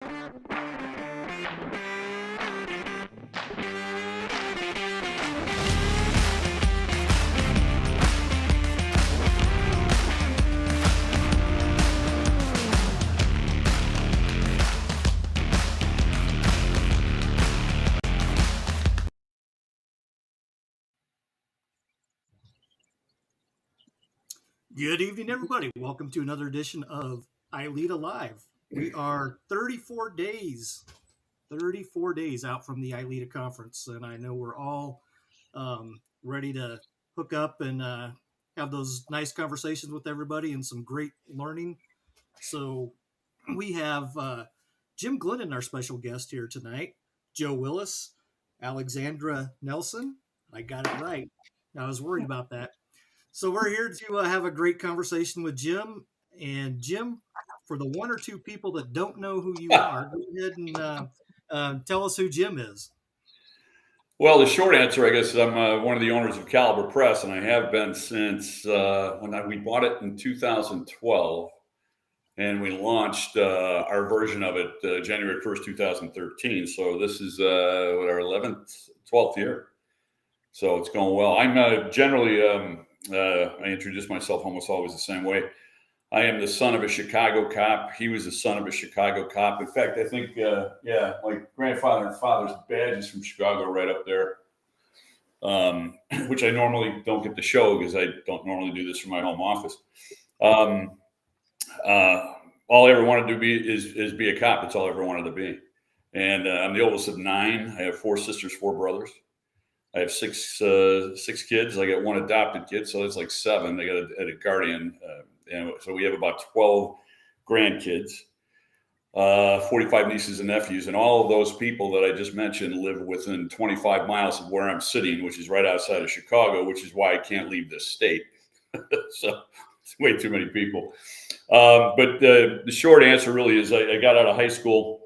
Good evening, everybody. Welcome to another edition of ILEETA Live. We are 34 days out from the ILEETA conference, and I know we're all ready to hook up and have those nice conversations with everybody and some great learning. So we have Jim Glennon, our special guest here tonight, Joe Willis, Alexandra Nelson. I got it right. I was worried about that. So we're here to have a great conversation with Jim. And Jim, for the one or two people that don't know who you are, go ahead and tell us who Jim is. Well, the short answer, I guess, is I'm one of the owners of Caliber Press, and I have been since we bought it in 2012, and we launched our version of it January 1st, 2013. So this is our 11th, 12th year. So it's going well. I'm generally, I introduce myself almost always the same way. I am the son of a Chicago cop. He was the son of a Chicago cop. In fact, I think, my grandfather and father's badge is from Chicago right up there, which I normally don't get to show because I don't normally do this from my home office. All I ever wanted to be is be a cop. That's all I ever wanted to be. And I'm the oldest of 9. I have 4 sisters, 4 brothers. I have six kids. I got 1 adopted kid, so it's like 7. I got a guardian. And so we have about 12 grandkids, 45 nieces and nephews. And all of those people that I just mentioned live within 25 miles of where I'm sitting, which is right outside of Chicago, which is why I can't leave this state. So it's way too many people. But the short answer really is I got out of high school,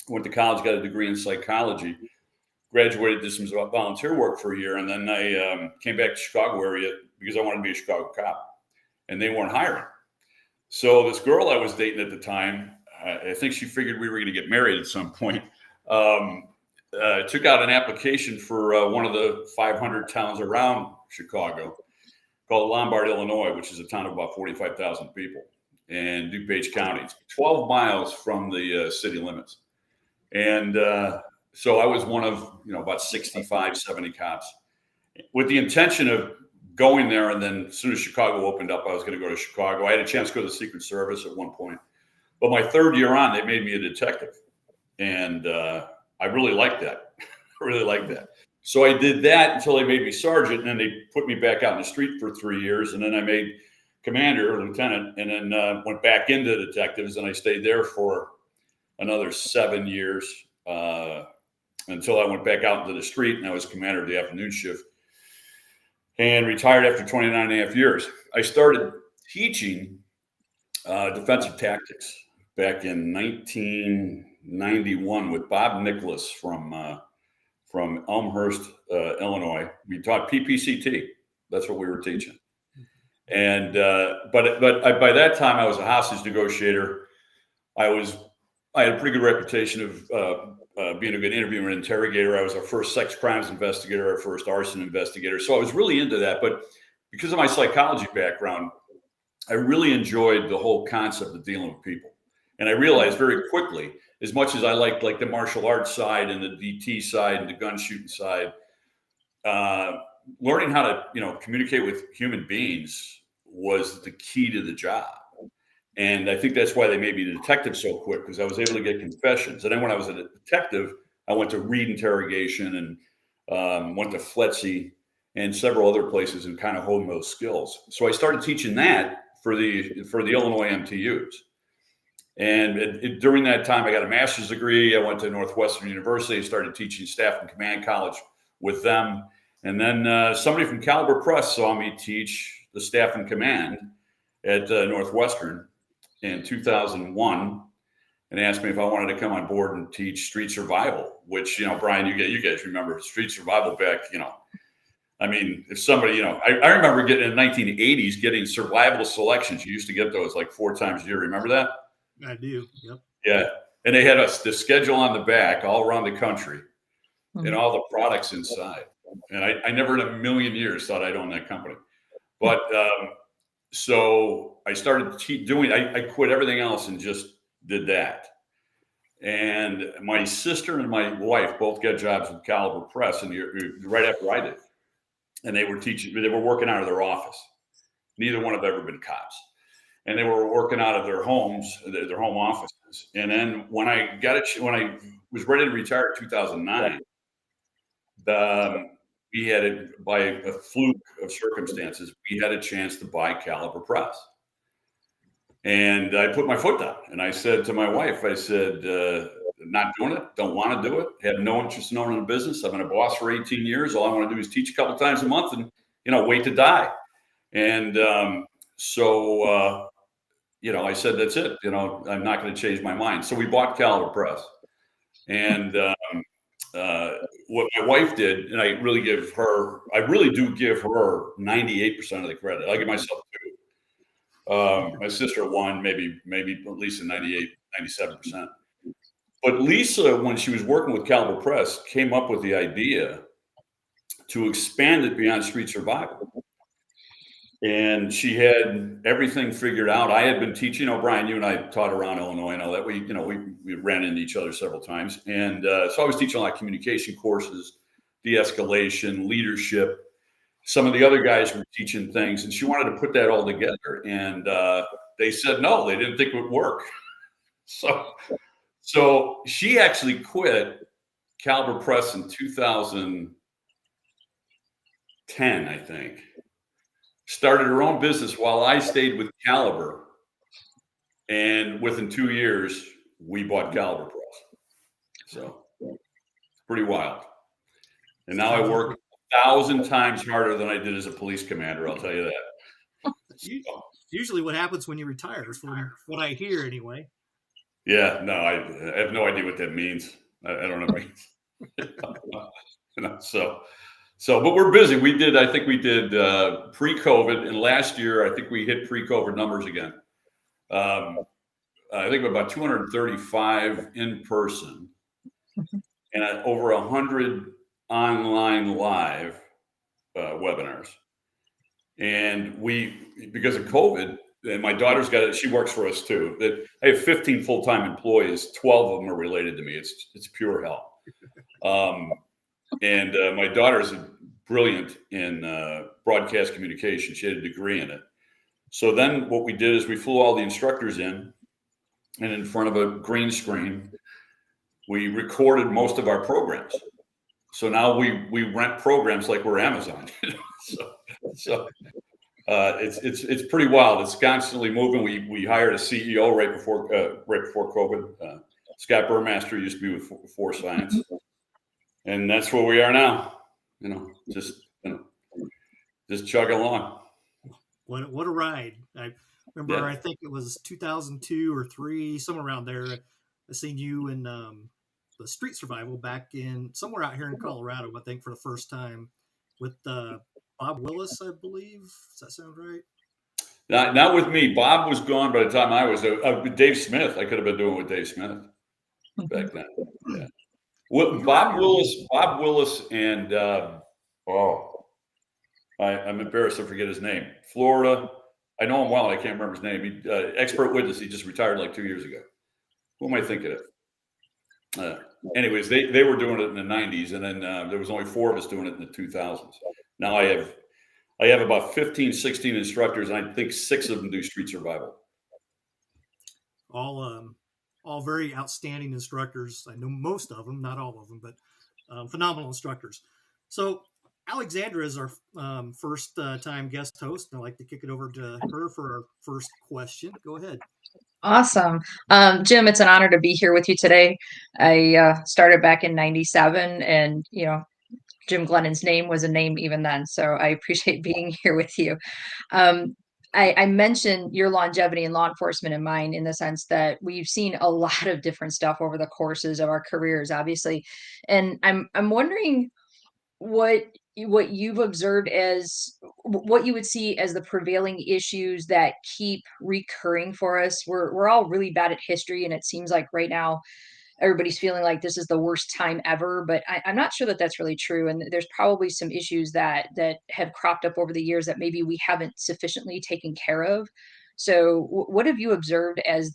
went to college, got a degree in psychology, graduated, did some volunteer work for a year. And then I came back to Chicago area because I wanted to be a Chicago cop. And they weren't hiring. So this girl I was dating at the time, I think she figured we were going to get married at some point, took out an application for one of the 500 towns around Chicago called Lombard, Illinois, which is a town of about 45,000 people, and DuPage County. It's 12 miles from the city limits. And so I was one of, about 65, 70 cops with the intention of going there, and then as soon as Chicago opened up, I was going to go to Chicago. I had a chance to go to the Secret Service at one point, but my 3rd year on, they made me a detective, and I really liked that. I really liked that. So I did that until they made me sergeant, and then they put me back out in the street for 3 years, and then I made commander or lieutenant, and then went back into detectives, and I stayed there for another 7 years until I went back out into the street, and I was commander of the afternoon shift. And retired after 29 and a half years. I started teaching defensive tactics back in 1991 with Bob Nicholas from Elmhurst, Illinois. We taught PPCT. That's what we were teaching. And but by that time, I was a hostage negotiator. I had a pretty good reputation of being a good interviewer and interrogator. I was our first sex crimes investigator, our first arson investigator. So I was really into that. But because of my psychology background, I really enjoyed the whole concept of dealing with people. And I realized very quickly, as much as I liked like the martial arts side and the DT side and the gun shooting side, learning how to, communicate with human beings was the key to the job. And I think that's why they made me a detective so quick, because I was able to get confessions. And then when I was a detective, I went to Reed interrogation and went to FLETC and several other places and kind of honed those skills. So I started teaching that for the Illinois MTUs. And during that time, I got a master's degree. I went to Northwestern University. I started teaching staff and command college with them. And then somebody from Caliber Press saw me teach the staff and command at Northwestern in 2001 and asked me if I wanted to come on board and teach street survival, which, Brian, you guys remember street survival back, I mean, if somebody, I remember getting in the 1980s, getting survival selections. You used to get those like 4 times a year. Remember that? I do. Yep. Yeah. and they had the schedule on the back all around the country and Mhm. all the products inside. And I never in a million years thought I'd own that company. But so I started doing, I quit everything else and just did that. And my sister and my wife both got jobs with Caliber Press, and right after I did. And they were working out of their office. Neither one have ever been cops. And they were working out of their homes, their home offices. And then when I was ready to retire in 2009, we had by a fluke of circumstances, we had a chance to buy Caliber Press. And I put my foot down and I said to my wife, I said, not doing it, don't want to do it, have no interest in owning a business. I've been a boss for 18 years. All I want to do is teach a couple times a month and, wait to die. And so, I said, that's it. I'm not going to change my mind. So we bought Caliber Press. And what my wife did, and I really do give her 98% of the credit. I give myself 2. My sister won maybe at least in 98, 97%. But Lisa, when she was working with Caliber Press, came up with the idea to expand it beyond street survival. And she had everything figured out. I had been teaching, Brian, you and I taught around Illinois and all that. We ran into each other several times. And so I was teaching a lot of communication courses, de-escalation, leadership. Some of the other guys were teaching things, and she wanted to put that all together. And they said no, they didn't think it would work. So she actually quit Caliber Press in 2010, I think. Started her own business while I stayed with Caliber. And within 2 years, we bought Caliber Press. So it's pretty wild. And now I work 1,000 times harder than I did as a police commander, I'll tell you that. Usually what happens when you retire, from what I hear anyway. Yeah, no, I have no idea what that means. I don't know what it means. But we're busy. I think we did pre-COVID, and last year I think we hit pre-COVID numbers again. I think about 235 in person and over 100 online live webinars. And because of COVID, and my daughter's got it, she works for us too. That I have 15 full-time employees, 12 of them are related to me. It's pure hell. And my daughter's brilliant in broadcast communication. She had a degree in it. So then what we did is we flew all the instructors in, and in front of a green screen, we recorded most of our programs. So now we rent programs like we're Amazon. So it's pretty wild. It's constantly moving. We hired a CEO right before COVID. Scott Burmaster used to be with Force Science, and that's where we are now. Just chugging along. What a ride! I remember, yeah. I think it was 2002 or 3, somewhere around there. I seen you in the Street Survival back in somewhere out here in Colorado. I think for the first time with Bob Willis, I believe. Does that sound right? Not with me. Bob was gone by the time I was with Dave Smith. I could have been doing with Dave Smith back then. Yeah. Bob Willis, and I'm embarrassed to forget his name. Florida. I know him well. I can't remember his name. Expert witness. He just retired like 2 years ago. Who am I thinking of? Anyways, they were doing it in the 90s, and then there was only 4 of us doing it in the 2000s. Now I have about 15, 16 instructors, and I think 6 of them do street survival. All very outstanding instructors. I know most of them, not all of them, but phenomenal instructors. So Alexandra is our first time guest host, and I'd like to kick it over to her for our first question. Go ahead. Awesome. Jim, it's an honor to be here with you today. I started back in 97, and, Jim Glennon's name was a name even then. So I appreciate being here with you. I mentioned your longevity in law enforcement and mine, in the sense that we've seen a lot of different stuff over the courses of our careers, obviously. And I'm wondering what what you've observed as what you would see as the prevailing issues that keep recurring for us. We're all really bad at history, and it seems like right now everybody's feeling like this is the worst time ever, but I'm not sure that that's really true. And there's probably some issues that have cropped up over the years that maybe we haven't sufficiently taken care of. So, what have you observed as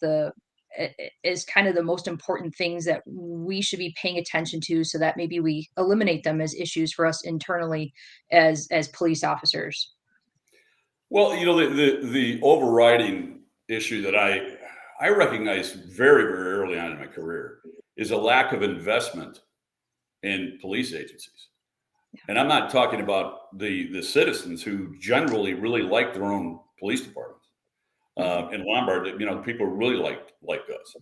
as kind of the most important things that we should be paying attention to, so that maybe we eliminate them as issues for us internally as police officers? Well, the overriding issue that I recognize very, very early on in my career is a lack of investment in police agencies. And I'm not talking about the citizens who generally really like their own police departments. In Lombard, people really like us.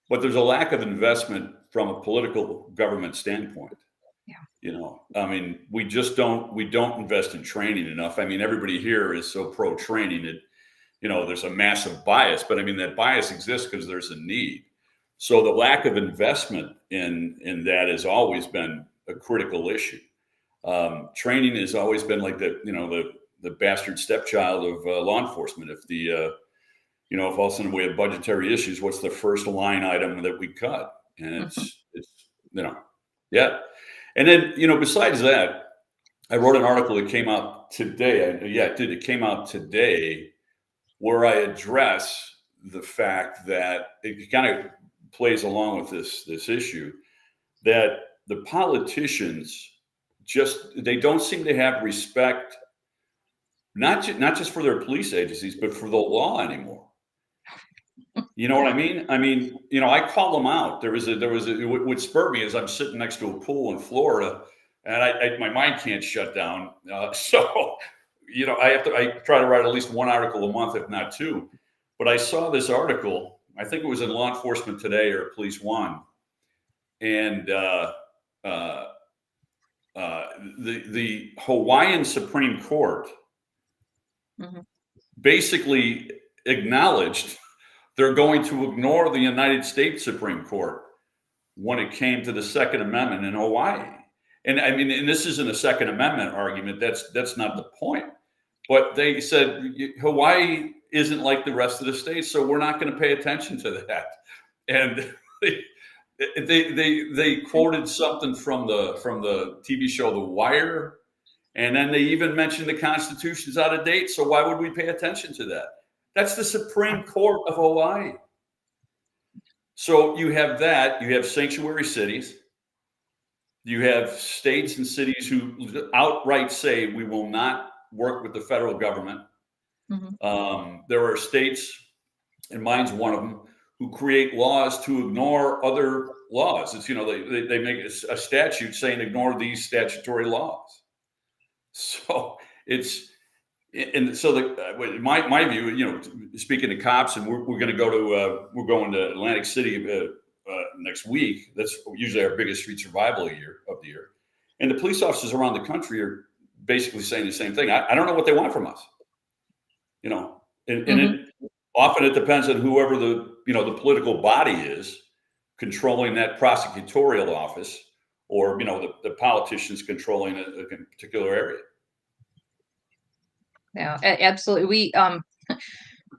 But there's a lack of investment from a political government standpoint. Yeah. I mean, we don't invest in training enough. I mean, everybody here is so pro training that, there's a massive bias, but I mean, that bias exists because there's a need. So the lack of investment in that has always been a critical issue. Training has always been like the bastard stepchild of law enforcement. If all of a sudden we have budgetary issues, what's the first line item that we cut? And it's yeah. And then, besides that, I wrote an article that came out today. Yeah, it did. It came out today where I address the fact that it kind of plays along with this issue that the politicians they don't seem to have respect, not just for their police agencies, but for the law anymore. You know what I mean? I mean, I call them out. What spurred me is I'm sitting next to a pool in Florida, and my mind can't shut down. So, I try to write at least one article a month, if not two. But I saw this article. I think it was in Law Enforcement Today or Police One, and the Hawaiian Supreme Court basically acknowledged they're going to ignore the United States Supreme Court when it came to the Second Amendment in Hawaii. And I mean, and this isn't a Second Amendment argument. That's not the point. But they said Hawaii isn't like the rest of the states, so we're not going to pay attention to that. And they quoted something from the TV show The Wire, and then they even mentioned the Constitution's out of date. So why would we pay attention to that? That's the Supreme Court of Hawaii. So you have that. You have sanctuary cities. You have states and cities who outright say we will not work with the federal government. There are states, and mine's one of them, who create laws to ignore other laws. It's, they make a statute saying ignore these statutory laws. So and so my view, speaking to cops, and we're going to we're going to Atlantic City next week. That's usually our biggest street survival of the year. And the police officers around the country are basically saying the same thing. I don't know what they want from us, and often it depends on whoever the political body is controlling that prosecutorial office, or, the politicians controlling a particular area. Yeah, absolutely.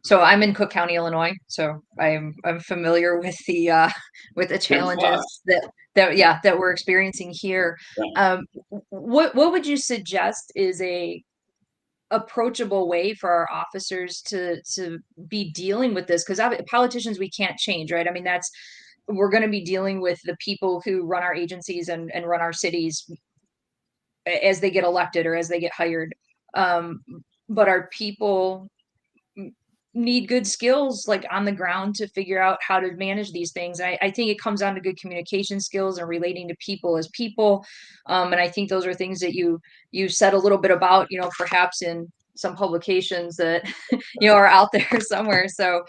So I'm in Cook County, Illinois, so I'm familiar with the challenges that we're experiencing here. Yeah. What would you suggest is a approachable way for our officers to be dealing with this? Because politicians we can't change, right? I mean, we're going to be dealing with the people who run our agencies and run our cities as they get elected or as they get hired. But our people need good skills like on the ground to figure out how to manage these things. I think it comes down to good communication skills and relating to people as people. And I think those are things that you said a little bit about, perhaps in some publications that, are out there somewhere. So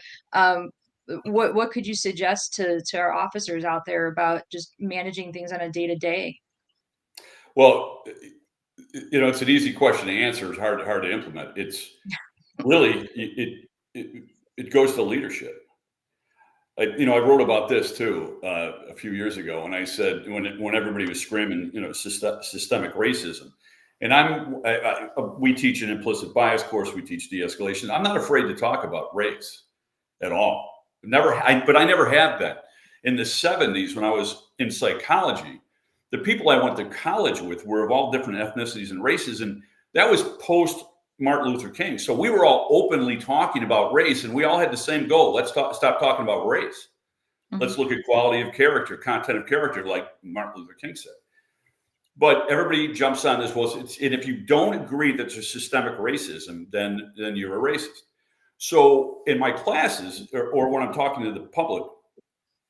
what could you suggest to our officers out there about just managing things on a day-to-day? Well, it's an easy question to answer. It's hard to implement. It's really, it goes to leadership. I wrote about this too a few years ago, and I said when everybody was screaming, systemic racism, And we teach an implicit bias course. We teach de-escalation. I'm not afraid to talk about race at all. But I never have been. In the 70s, when I was in psychology, the people I went to college with were of all different ethnicities and races. And that was post Martin Luther King. So we were all openly talking about race, and we all had the same goal. Let's stop talking about race. Mm-hmm. Let's look at quality of character, content of character, like Martin Luther King said. But everybody jumps on this. Well, and if you don't agree that there's systemic racism, then you're a racist. So in my classes, or when I'm talking to the public,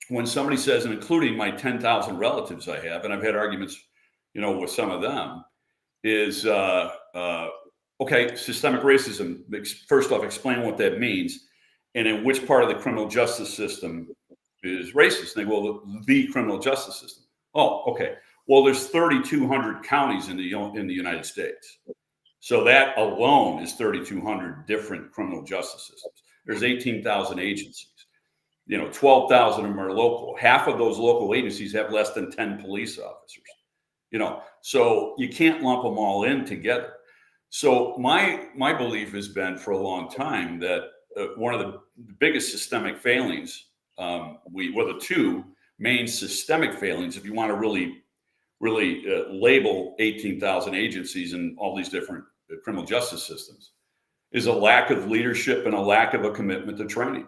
when somebody says, and including my 10,000 relatives I have, and I've had arguments, with some of them, is okay, systemic racism. First off, explain what that means, and in which part of the criminal justice system is racist. And they go, well, the criminal justice system. Oh, okay. Well, there's 3,200 counties in the United States. So that alone is 3,200 different criminal justice systems. There's 18,000 agencies. 12,000 of them are local. Half of those local agencies have less than 10 police officers. So you can't lump them all in together. So my belief has been for a long time that one of the biggest systemic failings, the two main systemic failings, if you want to really label 18,000 agencies and all these different criminal justice systems, is a lack of leadership and a lack of a commitment to training.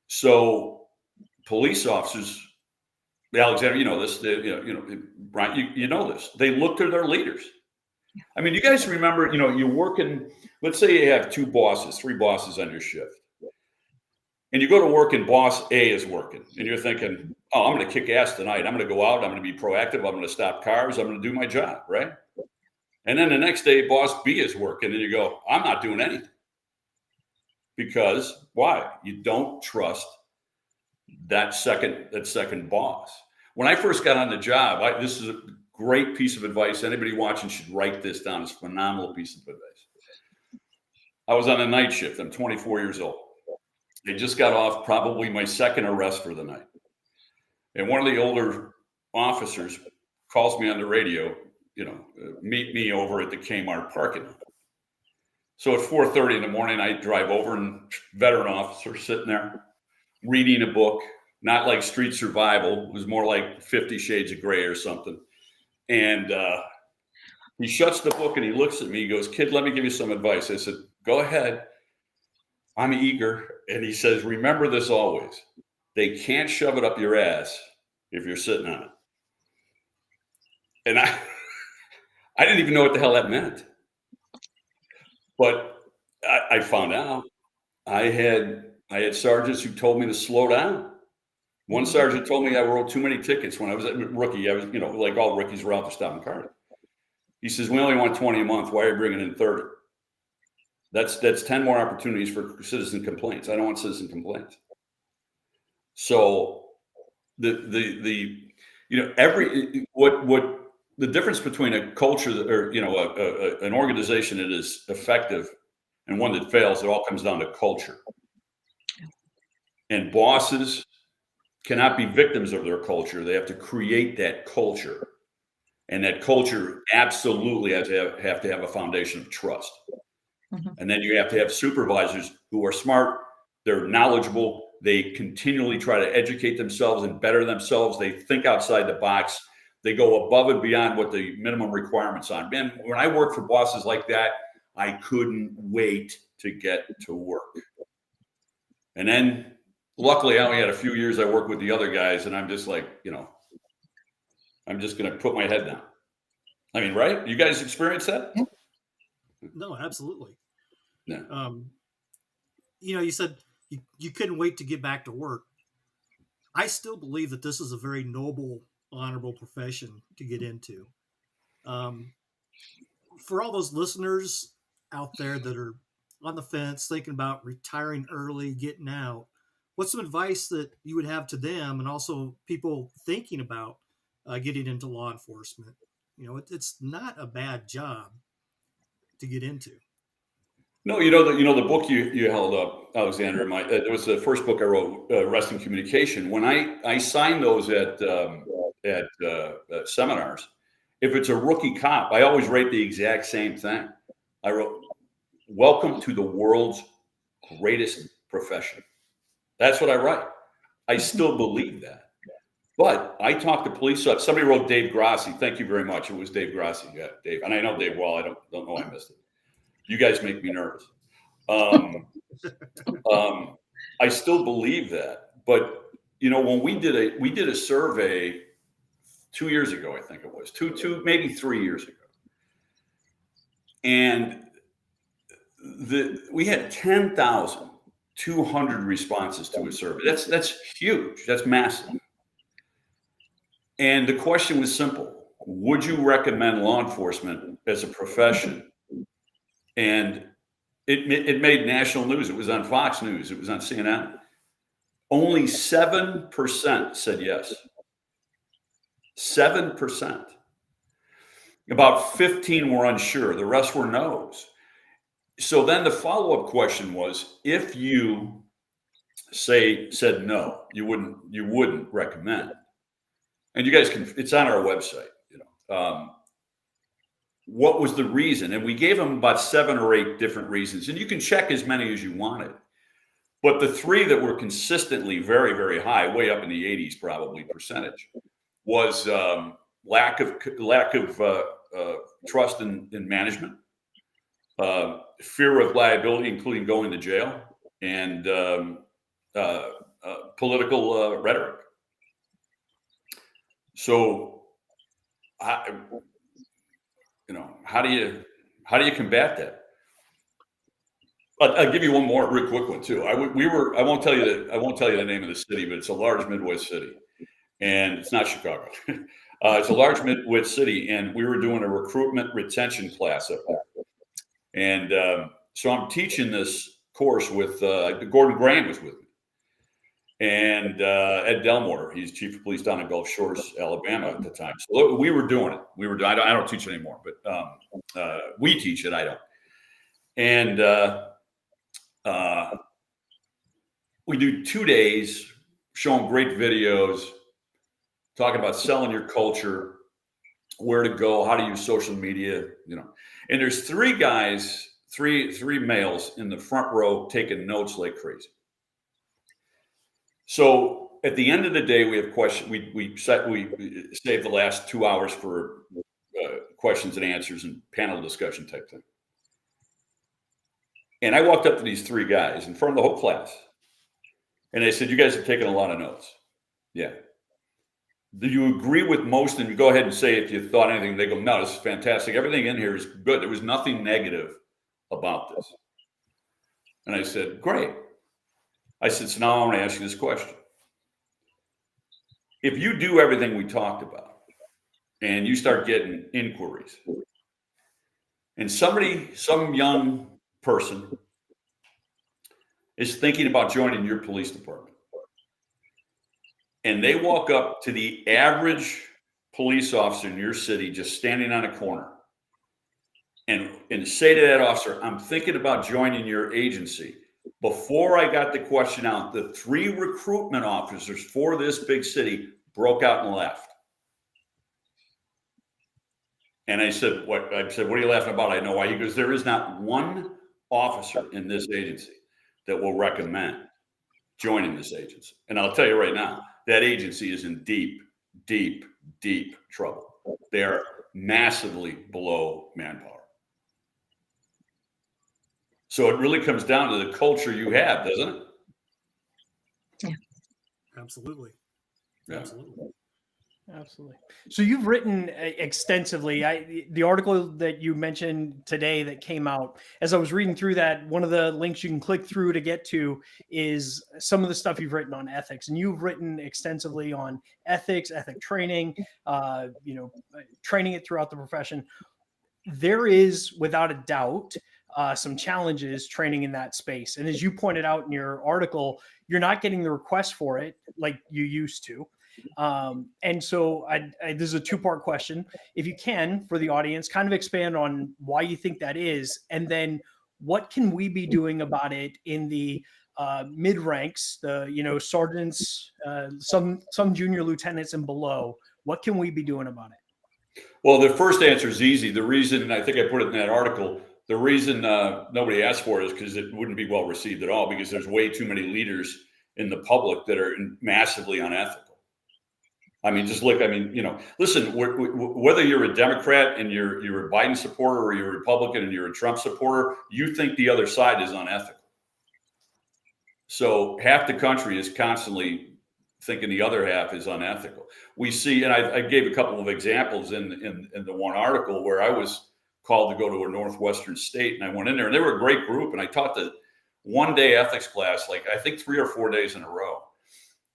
So police officers, Alexander, this, Brian, you know this, they look to their leaders. I mean, you guys remember, you're working, let's say you have three bosses on your shift. And you go to work and boss A is working. And you're thinking, oh, I'm going to kick ass tonight. I'm going to go out. I'm going to be proactive. I'm going to stop cars. I'm going to do my job, right? And then the next day, boss B is working. And you go, I'm not doing anything. Because why? You don't trust that second boss. When I first got on the job, this is a great piece of advice. Anybody watching should write this down. It's a phenomenal piece of advice. I was on a night shift. I'm 24 years old. I just got off probably my second arrest for the night. And one of the older officers calls me on the radio, meet me over at the Kmart parking lot. So at 4:30 in the morning, I drive over, and veteran officer sitting there reading a book, not like Street Survival. It was more like 50 Shades of Grey or something. And he shuts the book and he looks at me. He goes, "Kid, let me give you some advice." I said, "Go ahead. I'm eager." And he says, "Remember this always. They can't shove it up your ass if you're sitting on it." And I didn't even know what the hell that meant. But I found out I had sergeants who told me to slow down. One sergeant told me I wrote too many tickets when I was a rookie. I was, like all rookies were out there stopping cars. He says, "We only want 20 a month. Why are you bringing in 30? That's 10 more opportunities for citizen complaints. I don't want citizen complaints." So the difference between a culture or an organization that is effective and one that fails, it all comes down to culture. And bosses cannot be victims of their culture. They have to create that culture, and that culture absolutely have to have a foundation of trust. Mm-hmm. And then you have to have supervisors who are smart, they're knowledgeable, they continually try to educate themselves and better themselves. They think outside the box. They go above and beyond what the minimum requirements are. Man, when I worked for bosses like that, I couldn't wait to get to work. And then luckily I only had a few years I worked with the other guys, and I'm just like, I'm just going to put my head down. I mean, right? You guys experience that? No, absolutely. Yeah. You said you couldn't wait to get back to work. I still believe that this is a very noble, honorable profession to get into. For all those listeners out there that are on the fence, thinking about retiring early, getting out, what's some advice that you would have to them, and also people thinking about getting into law enforcement? It's not a bad job to get into. No, the book you held up, Alexander. It was the first book I wrote, Rest in Communication. When I signed those at seminars, if it's a rookie cop, I always rate the exact same thing. I wrote, "Welcome to the world's greatest profession." That's what I write. I still believe that. But I talked to police. Somebody wrote Dave Grassi. Thank you very much. It was Dave Grassi. Yeah, Dave. And I know Dave well. I don't know I missed it. You guys make me nervous. I still believe that. But when we did a survey 2 years ago, I think it was maybe 3 years ago, and we had 10,200 responses to a survey. That's huge. That's massive. And the question was simple: would you recommend law enforcement as a profession? And it made national news. It was on Fox News. It was on CNN. Only 7% said yes. 7%. About 15 were unsure. The rest were no's. So then the follow-up question was, if you said no, you wouldn't recommend. And you guys it's on our website, what was the reason? And we gave them about 7 or 8 different reasons, and you can check as many as you wanted. But the 3 that were consistently very, very high, way up in the 80s probably percentage, was lack of trust in management, fear of liability, including going to jail, and political rhetoric. So, how do you combat that? I'll give you one more real quick one too. I won't tell you the name of the city, but it's a large Midwest city, and it's not Chicago. It's a large Midwest city, and we were doing a recruitment retention class up there. And so I'm teaching this course with Gordon Graham was with me, and Ed Delmore. He's chief of police down in Gulf Shores, Alabama at the time. So we were doing it. I don't teach it anymore, but we teach it. I don't. And we do 2 days showing great videos, talking about selling your culture, where to go, how to use social media, And there's 3 guys, three males in the front row taking notes like crazy. So at the end of the day, we have questions. We save the last 2 hours for questions and answers and panel discussion type thing. And I walked up to these 3 guys in front of the whole class, and they said, "You guys have taken a lot of notes." Yeah. Do you agree with most? And you go ahead and say if you thought anything. They go, "No, this is fantastic. Everything in here is good. There was nothing negative about this." And I said, "Great." I said, "So now I want to ask you this question. If you do everything we talked about and you start getting inquiries, and some young person is thinking about joining your police department, and they walk up to the average police officer in your city just standing on a corner and say to that officer, 'I'm thinking about joining your agency.' Before I got the question out, the 3 recruitment officers for this big city broke out and laughed. And I said, what are you laughing about? I know why. He goes, there is not one officer in this agency that will recommend joining this agency. And I'll tell you right now, that agency is in deep, deep, deep trouble. They are massively below manpower. So it really comes down to the culture you have, doesn't it? Yeah. Absolutely. Yeah. Absolutely. So you've written extensively. The article that you mentioned today that came out, as I was reading through that, one of the links you can click through to get to is some of the stuff you've written on ethics. And you've written extensively on ethics, ethic training, training it throughout the profession. There is, without a doubt, some challenges training in that space. And as you pointed out in your article, you're not getting the request for it like you used to. And so this is a 2-part question. If you can, for the audience, kind of expand on why you think that is, and then what can we be doing about it in the mid ranks, the sergeants, some junior lieutenants and below. What can we be doing about it? Well, the first answer is easy. The reason, and I think I put it in that article, the reason nobody asked for it is because it wouldn't be well received at all, because there's way too many leaders in the public that are massively unethical. I mean, just look, I mean, you know, listen, whether you're a Democrat and you're a Biden supporter, or you're a Republican and you're a Trump supporter, you think the other side is unethical. So half the country is constantly thinking the other half is unethical. We see, and I gave a couple of examples in the one article where I was called to go to a Northwestern state, and I went in there, and they were a great group, and I taught the one-day ethics class, like I think 3 or 4 days in a row.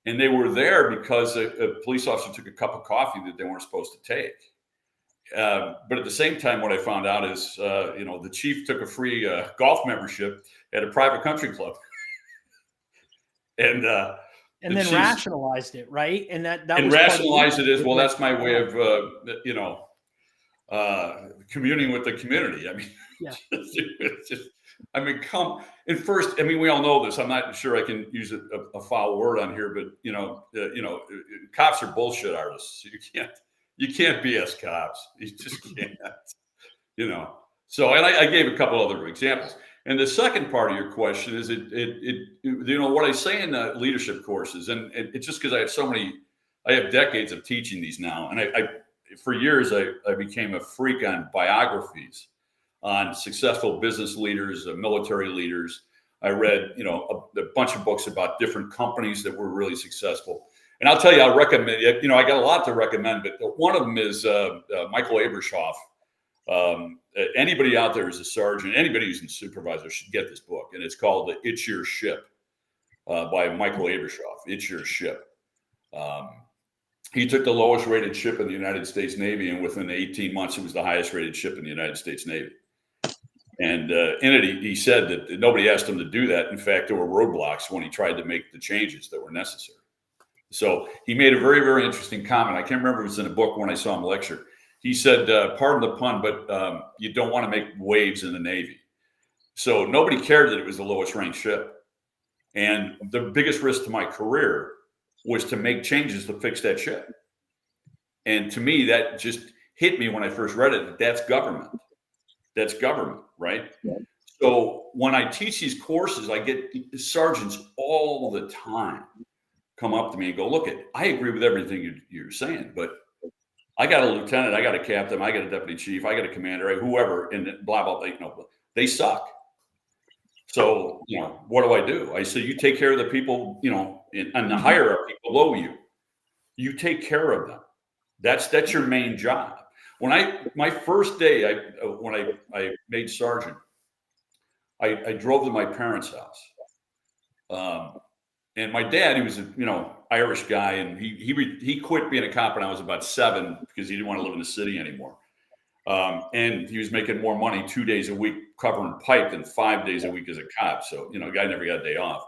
And they were there because a police officer took a cup of coffee that they weren't supposed to take. But at the same time, what I found out is, you know, the chief took a free golf membership at a private country club. And then rationalized it, right? And that and was rationalized it as, well, that's my way of, you know, communing with the community. I mean, yeah. It's just, I mean, I mean, we all know this. I'm not sure I can use a foul word on here, but you know, cops are bullshit artists. You can't BS cops. You just can't. You know. So, and I gave a couple other examples. And the second part of your question is, you know, what I say in the leadership courses, and it's just because I have decades of teaching these now, and I for years I became a freak on biographies on successful business leaders, military leaders. I read, you know, a bunch of books about different companies that were really successful. And I'll tell you, I'll recommend, you know, I got a lot to recommend, but one of them is Michael Abrashoff. Anybody out there who's a sergeant, anybody who's a supervisor should get this book. And it's called It's Your Ship by Michael Abrashoff. It's Your Ship. He took the lowest rated ship in the United States Navy, and within 18 months, it was the highest rated ship in the United States Navy. And in it, he said that nobody asked him to do that. In fact, there were roadblocks when he tried to make the changes that were necessary. So he made a very, very interesting comment. I can't remember if it was in a book when I saw him lecture. He said, pardon the pun, but you don't want to make waves in the Navy. So nobody cared that it was the lowest ranked ship. And the biggest risk to my career was to make changes to fix that ship. And to me, that just hit me when I first read it. That's government. That's government, right? Yeah. So when I teach these courses, I get sergeants all the time come up to me and go, look, I agree with everything you're saying, but I got a lieutenant, I got a captain, I got a deputy chief, I got a commander, whoever, and blah, blah, blah, you know, they suck. So, you know, what do I do? I say, you take care of the people, you know, and the hierarchy below you. You take care of them. That's your main job. My first day, when I made sergeant, I drove to my parents' house. And my dad, he was a, you know, Irish guy, and he quit being a cop when I was about 7 because he didn't want to live in the city anymore. And he was making more money 2 days a week covering pipe than 5 days a week as a cop. So, you know, the guy never got a day off.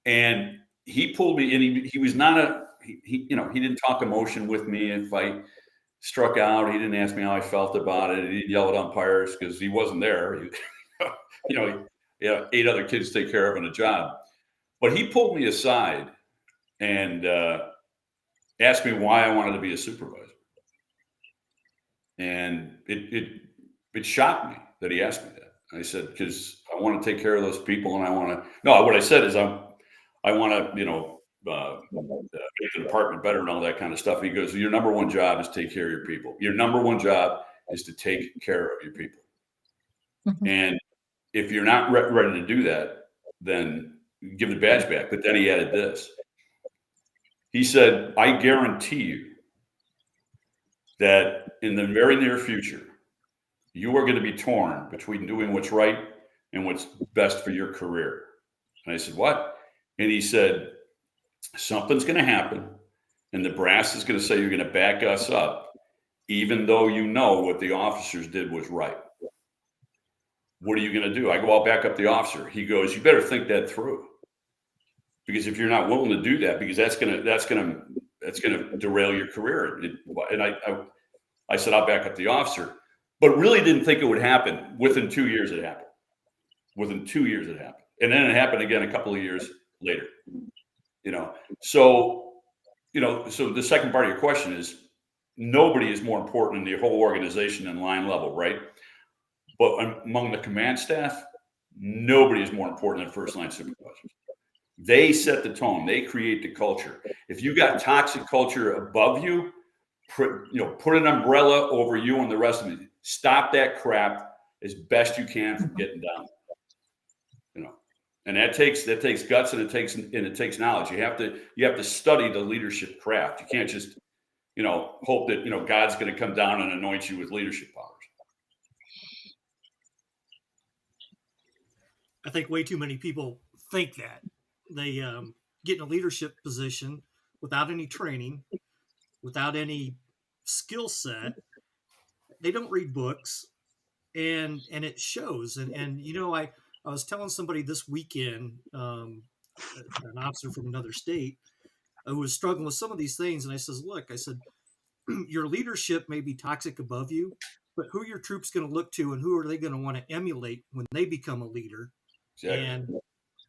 And he pulled me, and he was not you know, he didn't talk emotion with me. If I struck out, he didn't ask me how I felt about it. He didn't yell at umpires because he wasn't there. You know, 8 other kids to take care of in a job. But he pulled me aside and asked me why I wanted to be a supervisor. And it shocked me that he asked me that. I said, because I want to take care of those people, and I want to. No, what I said is I want to, you know, make the department better and all that kind of stuff. He goes, your number one job is to take care of your people. Your number one job is to take care of your people. Mm-hmm. And if you're not ready to do that, then give the badge back. But then he added this. He said, I guarantee you that in the very near future, you are going to be torn between doing what's right and what's best for your career. And I said, what? And he said, something's going to happen, and the brass is going to say you're going to back us up, even though you know what the officers did was right. What are you going to do? I go, I'll back up the officer. He goes, you better think that through. Because if you're not willing to do that, because that's going to derail your career. And I said, I'll back up the officer, but really didn't think it would happen. Within 2 years, it happened. Within 2 years, it happened. And then it happened again a couple of years later, you know? So, you know, so the second part of your question is, nobody is more important in the whole organization than line level, right? But among the command staff, nobody is more important than first line supervisors. They set the tone. They create the culture. If you got toxic culture above you, put an umbrella over you and the rest of it. Stop that crap as best you can from getting down. And that takes guts, and it takes knowledge. You have to study the leadership craft. You can't just hope that God's going to come down and anoint you with leadership powers. I think way too many people think that they get in a leadership position without any training, without any skill set. They don't read books, and it shows. And I was telling somebody this weekend, an officer from another state who was struggling with some of these things, and I said, your leadership may be toxic above you, but who are your troops going to look to, and who are they going to want to emulate when they become a leader? Exactly. And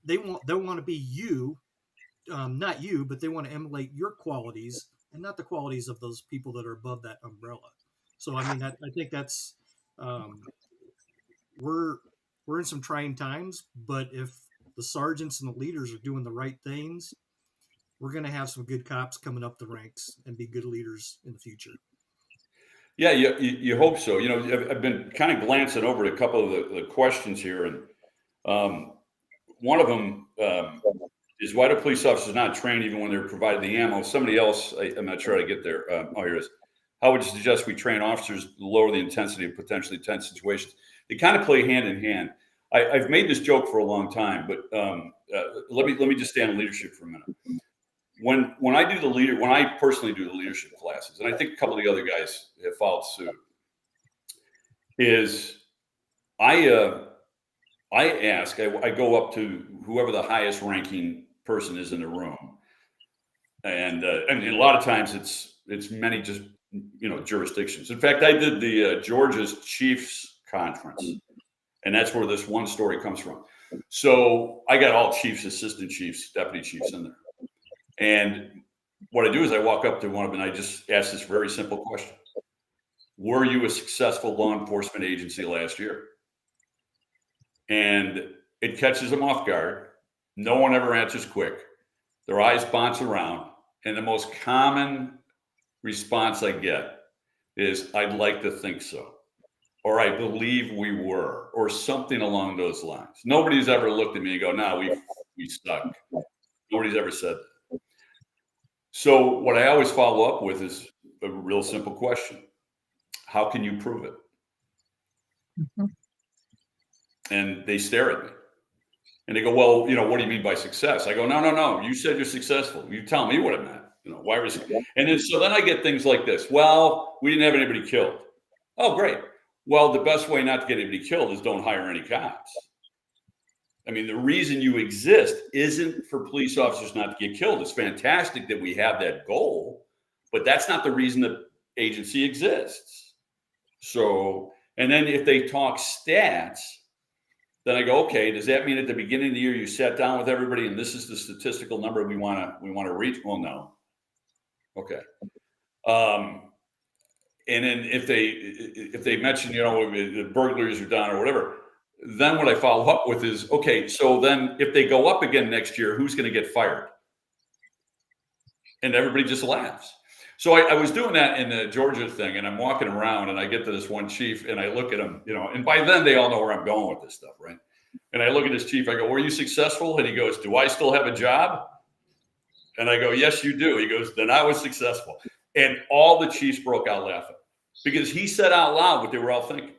they'll want to be you, not you, but they want to emulate your qualities and not the qualities of those people that are above that umbrella. So I mean, I think that's we're in some trying times, but if the sergeants and the leaders are doing the right things, we're going to have some good cops coming up the ranks and be good leaders in the future. Yeah, you hope so. I've been kind of glancing over a couple of the questions here, and one of them is, why do police officers not train even when they're provided the ammo? Somebody else, I'm not sure how to get there. Here it is. How would you suggest we train officers to lower the intensity of potentially tense situations? They kind of play hand in hand. I've made this joke for a long time, but let me just stay on leadership for a minute. When I personally do the leadership classes, and I think a couple of the other guys have followed suit, is I go up to whoever the highest ranking person is in the room, and a lot of times it's many just jurisdictions. In fact, I did the Georgia's Chiefs Conference, and that's where this one story comes from. So I got all chiefs, assistant chiefs, deputy chiefs in there. And what I do is I walk up to one of them and I just ask this very simple question. Were you a successful law enforcement agency last year? And it catches them off guard. No one ever answers quick. Their eyes bounce around. And the most common response I get is, I'd like to think so. Or I believe we were, or something along those lines. Nobody's ever looked at me and go, no, we stuck. Nobody's ever said that. So what I always follow up with is a real simple question. How can you prove it? Mm-hmm. And they stare at me. And they go, well, what do you mean by success? I go, no. You said you're successful. You tell me what it meant. Why was it? And then I get things like this. Well, we didn't have anybody killed. Oh, great. Well, the best way not to get anybody killed is don't hire any cops. I mean, the reason you exist isn't for police officers not to get killed. It's fantastic that we have that goal, but that's not the reason the agency exists. So, and then if they talk stats, then I go, okay, does that mean at the beginning of the year you sat down with everybody and this is the statistical number we want to reach? Well, no. Okay. And then if they mention, the burglaries are down or whatever, then what I follow up with is, okay, so then if they go up again next year, who's going to get fired? And everybody just laughs. So I was doing that in the Georgia thing, and I'm walking around and I get to this one chief and I look at him, and by then they all know where I'm going with this stuff, right? And I look at this chief, I go, were you successful? And he goes, do I still have a job? And I go, yes, you do. He goes, then I was successful. And all the chiefs broke out laughing because he said out loud what they were all thinking.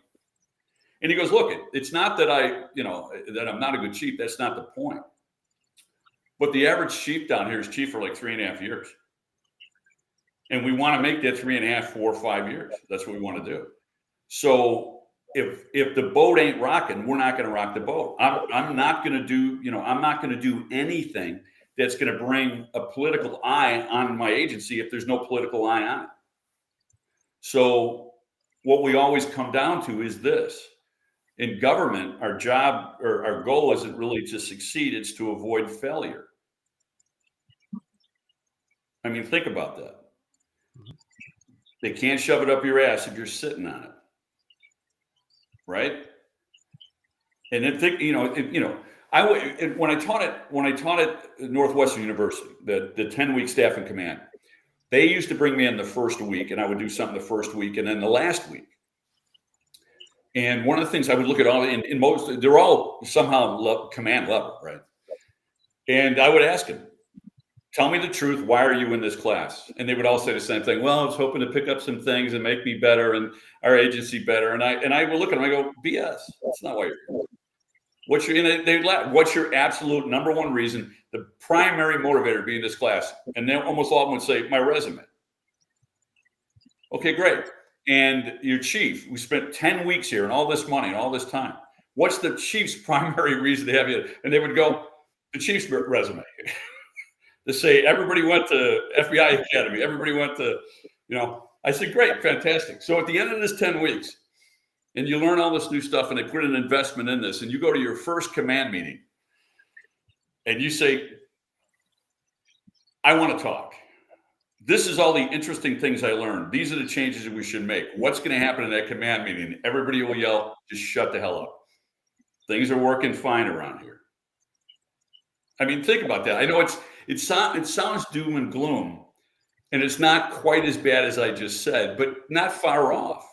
And he goes, look, it's not that that I'm not a good chief. That's not the point. But the average chief down here is chief for like 3.5 years. And we want to make that 3.5, 4, 5 years. That's what we want to do. So if the boat ain't rocking, we're not going to rock the boat. I'm not going to do anything that's going to bring a political eye on my agency if there's no political eye on it. So what we always come down to is this. In government, our job or our goal isn't really to succeed, it's to avoid failure. I mean, think about that. They can't shove it up your ass if you're sitting on it. Right. And then think, when I taught at Northwestern University, the 10-week staff and command, they used to bring me in the first week, and I would do something the first week and then the last week. And one of the things I would look at in most, they're all somehow command level, right? And I would ask them, tell me the truth. Why are you in this class? And they would all say the same thing. Well, I was hoping to pick up some things and make me better and our agency better. And I would look at them. I go, BS. That's not why you're here. What's your absolute number one reason, the primary motivator to be in this class? And then almost all of them would say, my resume. Okay, great. And your chief, we spent 10 weeks here and all this money and all this time. What's the chief's primary reason to have you? And they would go, the chief's resume. To say everybody went to FBI Academy, everybody went to, I said, great, fantastic. So at the end of this 10 weeks, and you learn all this new stuff, and they put an investment in this, and you go to your first command meeting, and you say, I want to talk. This is all the interesting things I learned. These are the changes that we should make. What's going to happen in that command meeting? Everybody will yell, just shut the hell up. Things are working fine around here. I mean, think about that. I know it sounds doom and gloom, and it's not quite as bad as I just said, but not far off.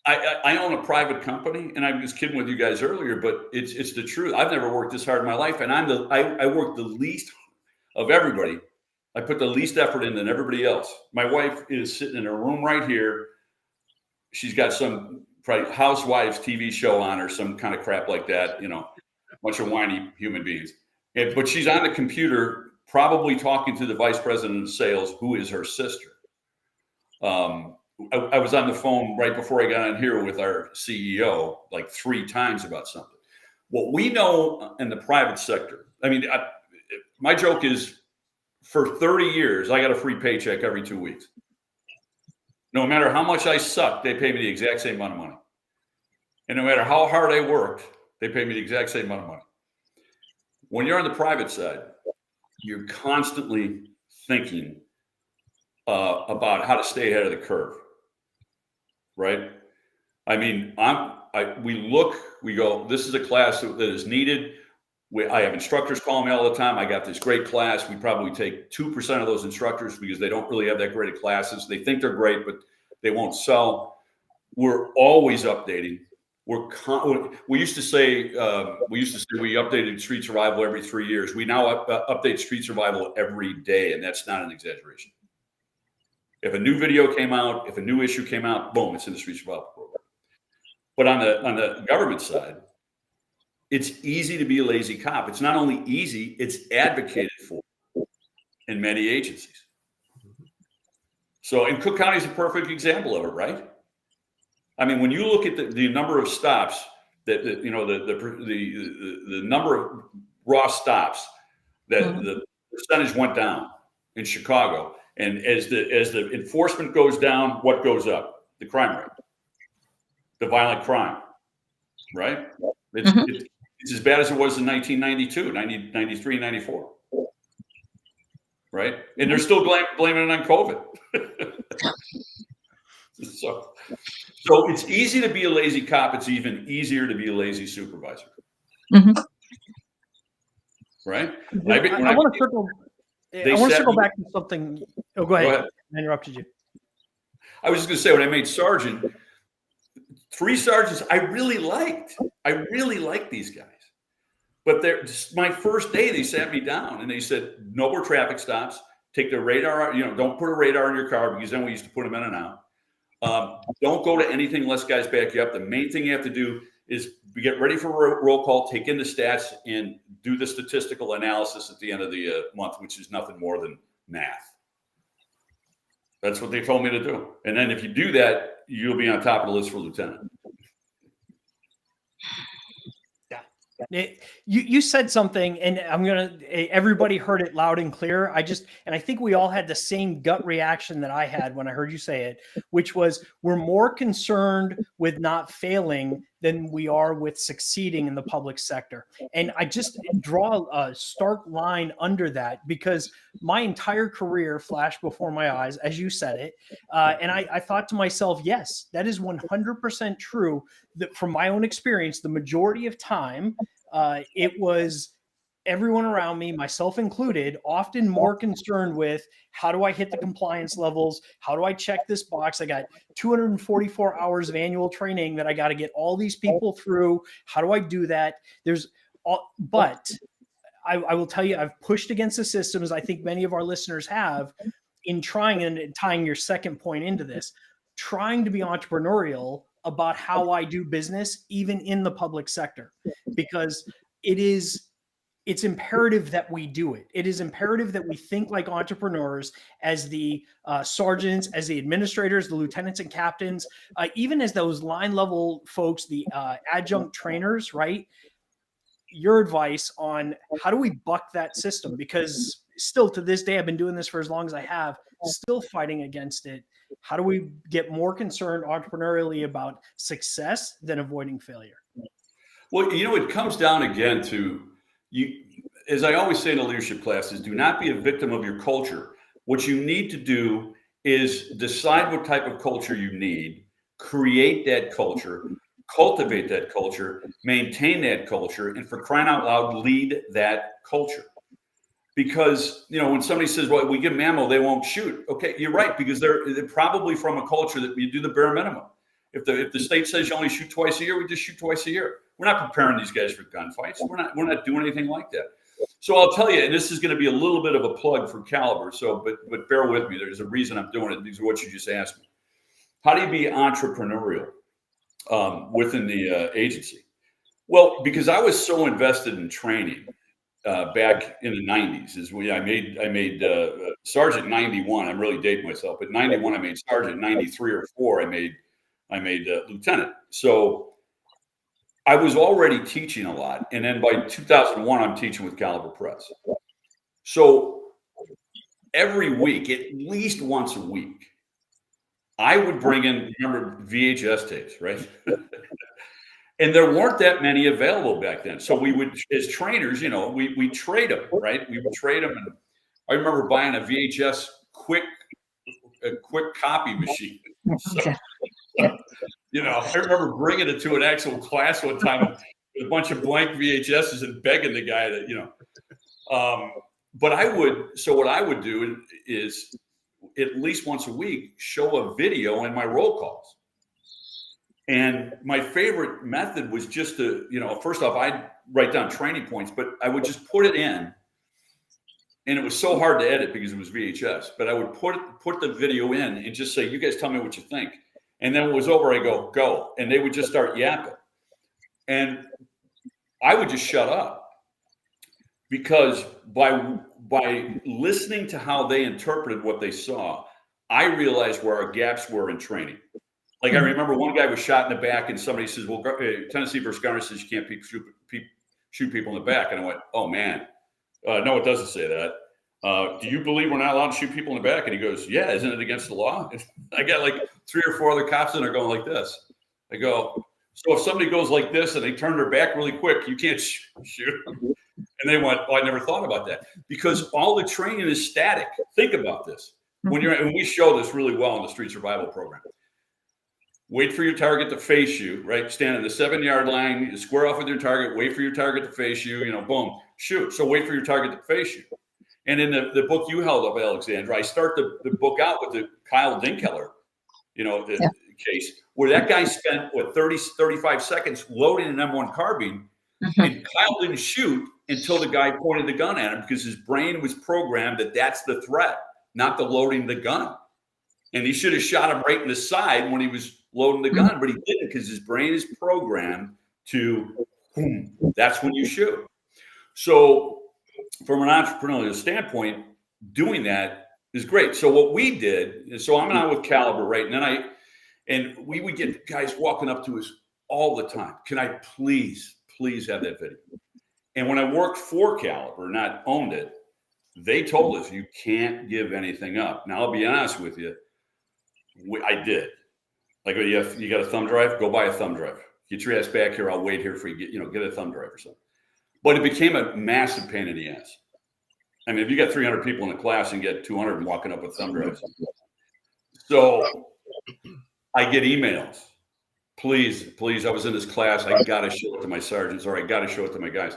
I own a private company, and I was kidding with you guys earlier, but it's the truth. I've never worked this hard in my life, and I work the least of everybody. I put the least effort in than everybody else. My wife is sitting in her room right here. She's got some probably Housewives TV show on or some kind of crap like that, a bunch of whiny human beings. But she's on the computer, probably talking to the vice president of sales, who is her sister. I was on the phone right before I got on here with our CEO like 3 times about something. What we know in the private sector, my joke is for 30 years, I got a free paycheck every 2 weeks. No matter how much I suck, they pay me the exact same amount of money. And no matter how hard I worked, they pay me the exact same amount of money. When you're on the private side, you're constantly thinking about how to stay ahead of the curve, right? We go, this is a class that is needed. I have instructors calling me all the time. I got this great class. We probably take 2% of those instructors because they don't really have that great of classes. They think they're great, but they won't sell. We're always updating. We used to say we updated Street Survival every 3 years. We now update Street Survival every day, and that's not an exaggeration. If a new video came out, if a new issue came out, boom, it's in the Street Survival program. But on the government side, it's easy to be a lazy cop. It's not only easy, it's advocated for in many agencies. So, and Cook County is a perfect example of it, right? When you look at the number of stops the number of raw stops that the percentage went down in Chicago, and as the enforcement goes down, what goes up? The crime rate, the violent crime, right? It's as bad as it was in 1992, 93, 94, right? And they're still blaming it on COVID. So it's easy to be a lazy cop. It's even easier to be a lazy supervisor. Mm-hmm. Right? I want to circle back to something. Oh, go ahead. I interrupted you. I was just going to say, when I made sergeant, 3 sergeants I really liked. I really liked these guys. But my first day, they sat me down and they said, no more traffic stops. Take the radar, don't put a radar in your car, because then we used to put them in and out. Don't go to anything unless guys back you up. The main thing you have to do is get ready for roll call, take in the stats, and do the statistical analysis at the end of the month, which is nothing more than math. That's what they told me to do. And then if you do that, you'll be on top of the list for lieutenant. You said something, and everybody heard it loud and clear. I think we all had the same gut reaction that I had when I heard you say it, which was, we're more concerned with not failing than we are with succeeding in the public sector. And I just draw a stark line under that because my entire career flashed before my eyes, as you said it. And I thought to myself, yes, that is 100% true. That from my own experience, the majority of time, it was everyone around me, myself included, often more concerned with how do I hit the compliance levels? How do I check this box? I got 244 hours of annual training that I got to get all these people through. How do I do that? But I will tell you, I've pushed against the system, as I think many of our listeners have, in trying and tying your second point into this, trying to be entrepreneurial about how I do business, even in the public sector, because it's imperative that we do it. It is imperative that we think like entrepreneurs as the sergeants, as the administrators, the lieutenants and captains, even as those line level folks, the adjunct trainers, right? Your advice on how do we buck that system? Because still to this day, I've been doing this for as long as I have, still fighting against it. How do we get more concerned entrepreneurially about success than avoiding failure? Well, it comes down again to you, as I always say in the leadership classes, do not be a victim of your culture. What you need to do is decide what type of culture you need, create that culture, cultivate that culture, maintain that culture, and for crying out loud, lead that culture. Because, when somebody says, well, we give them ammo, they won't shoot. Okay, you're right, because they're probably from a culture that you do the bare minimum. If the state says you only shoot twice a year, we just shoot twice a year. We're not preparing these guys for gunfights. We're not doing anything like that. So I'll tell you, and this is going to be a little bit of a plug for Caliber. So, but bear with me. There's a reason I'm doing it. These are what you just asked me. How do you be entrepreneurial within the agency? Well, because I was so invested in training back in the 90s. I made Sergeant 91. I'm really dating myself, but 91 I made Sergeant. 93 or 4 I made Lieutenant. So I was already teaching a lot. And then by 2001, I'm teaching with Caliber Press. So every week, at least once a week, I would bring in, remember, VHS tapes, right? And there weren't that many available back then. So we would, as trainers, we trade them, right? We would trade them. And I remember buying a VHS quick copy machine. So, I remember bringing it to an actual class one time with a bunch of blank VHSs and begging the guy that, but what I would do is at least once a week, show a video in my roll calls. And my favorite method was just to, first off, I'd write down training points, but I would just put it in. And it was so hard to edit because it was VHS, but I would put the video in and just say, you guys tell me what you think. And then when it was over, I go. And they would just start yapping. And I would just shut up because by listening to how they interpreted what they saw, I realized where our gaps were in training. Like I remember one guy was shot in the back and somebody says, well, Tennessee versus Garner says you can't shoot people in the back. And I went, oh man, no, it doesn't say that. Do you believe we're not allowed to shoot people in the back? And he goes, yeah, isn't it against the law? And I got like 3 or 4 other cops and they're going like this. I go, so if somebody goes like this and they turn their back really quick, you can't shoot them. And they went, oh, I never thought about that because all the training is static. Think about this. And we show this really well in the street survival program. Wait for your target to face you, right? Stand in the 7-yard line, you square off with your target, wait for your target to face you, boom, shoot. So wait for your target to face you. And in the book you held up, Alexandra, I start the book out with the Kyle Dinkeller, case where that guy spent 35 seconds loading an M1 carbine, and Kyle didn't shoot until the guy pointed the gun at him because his brain was programmed that that's the threat, not the loading the gun. And he should have shot him right in the side when he was loading the gun, but he didn't because his brain is programmed to, that's when you shoot. So from an entrepreneurial standpoint, doing that is great. So what we did, so I'm not with Caliber, right? And we would get guys walking up to us all the time. Can I please have that video? And when I worked for Caliber, not owned it, they told us you can't give anything up. Now, I'll be honest with you. I did. Like, you got a thumb drive? Go buy a thumb drive. Get your ass back here. I'll wait here for you. Get a thumb drive or something. But it became a massive pain in the ass. I mean, if you got 300 people in the class and get 200 of them walking up with thumb drives. So I get emails. Please, I was in this class. I got to show it to my sergeants, or I got to show it to my guys.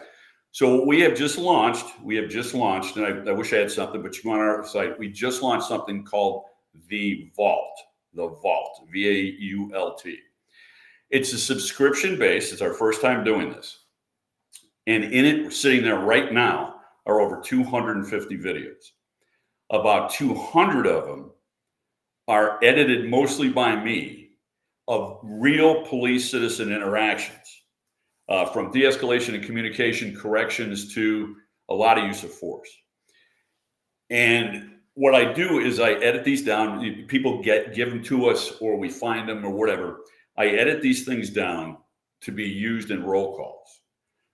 So we have just launched, and I wish I had something, but you go on our site. We just launched something called the Vault, VAULT. It's a subscription base. It's our first time doing this. And in it, we're sitting there right now, are over 250 videos. About 200 of them are edited mostly by me of real police-citizen interactions, from de-escalation and communication corrections to a lot of use of force. And what I do is I edit these down. People give them to us, or we find them, or whatever. I edit these things down to be used in roll calls.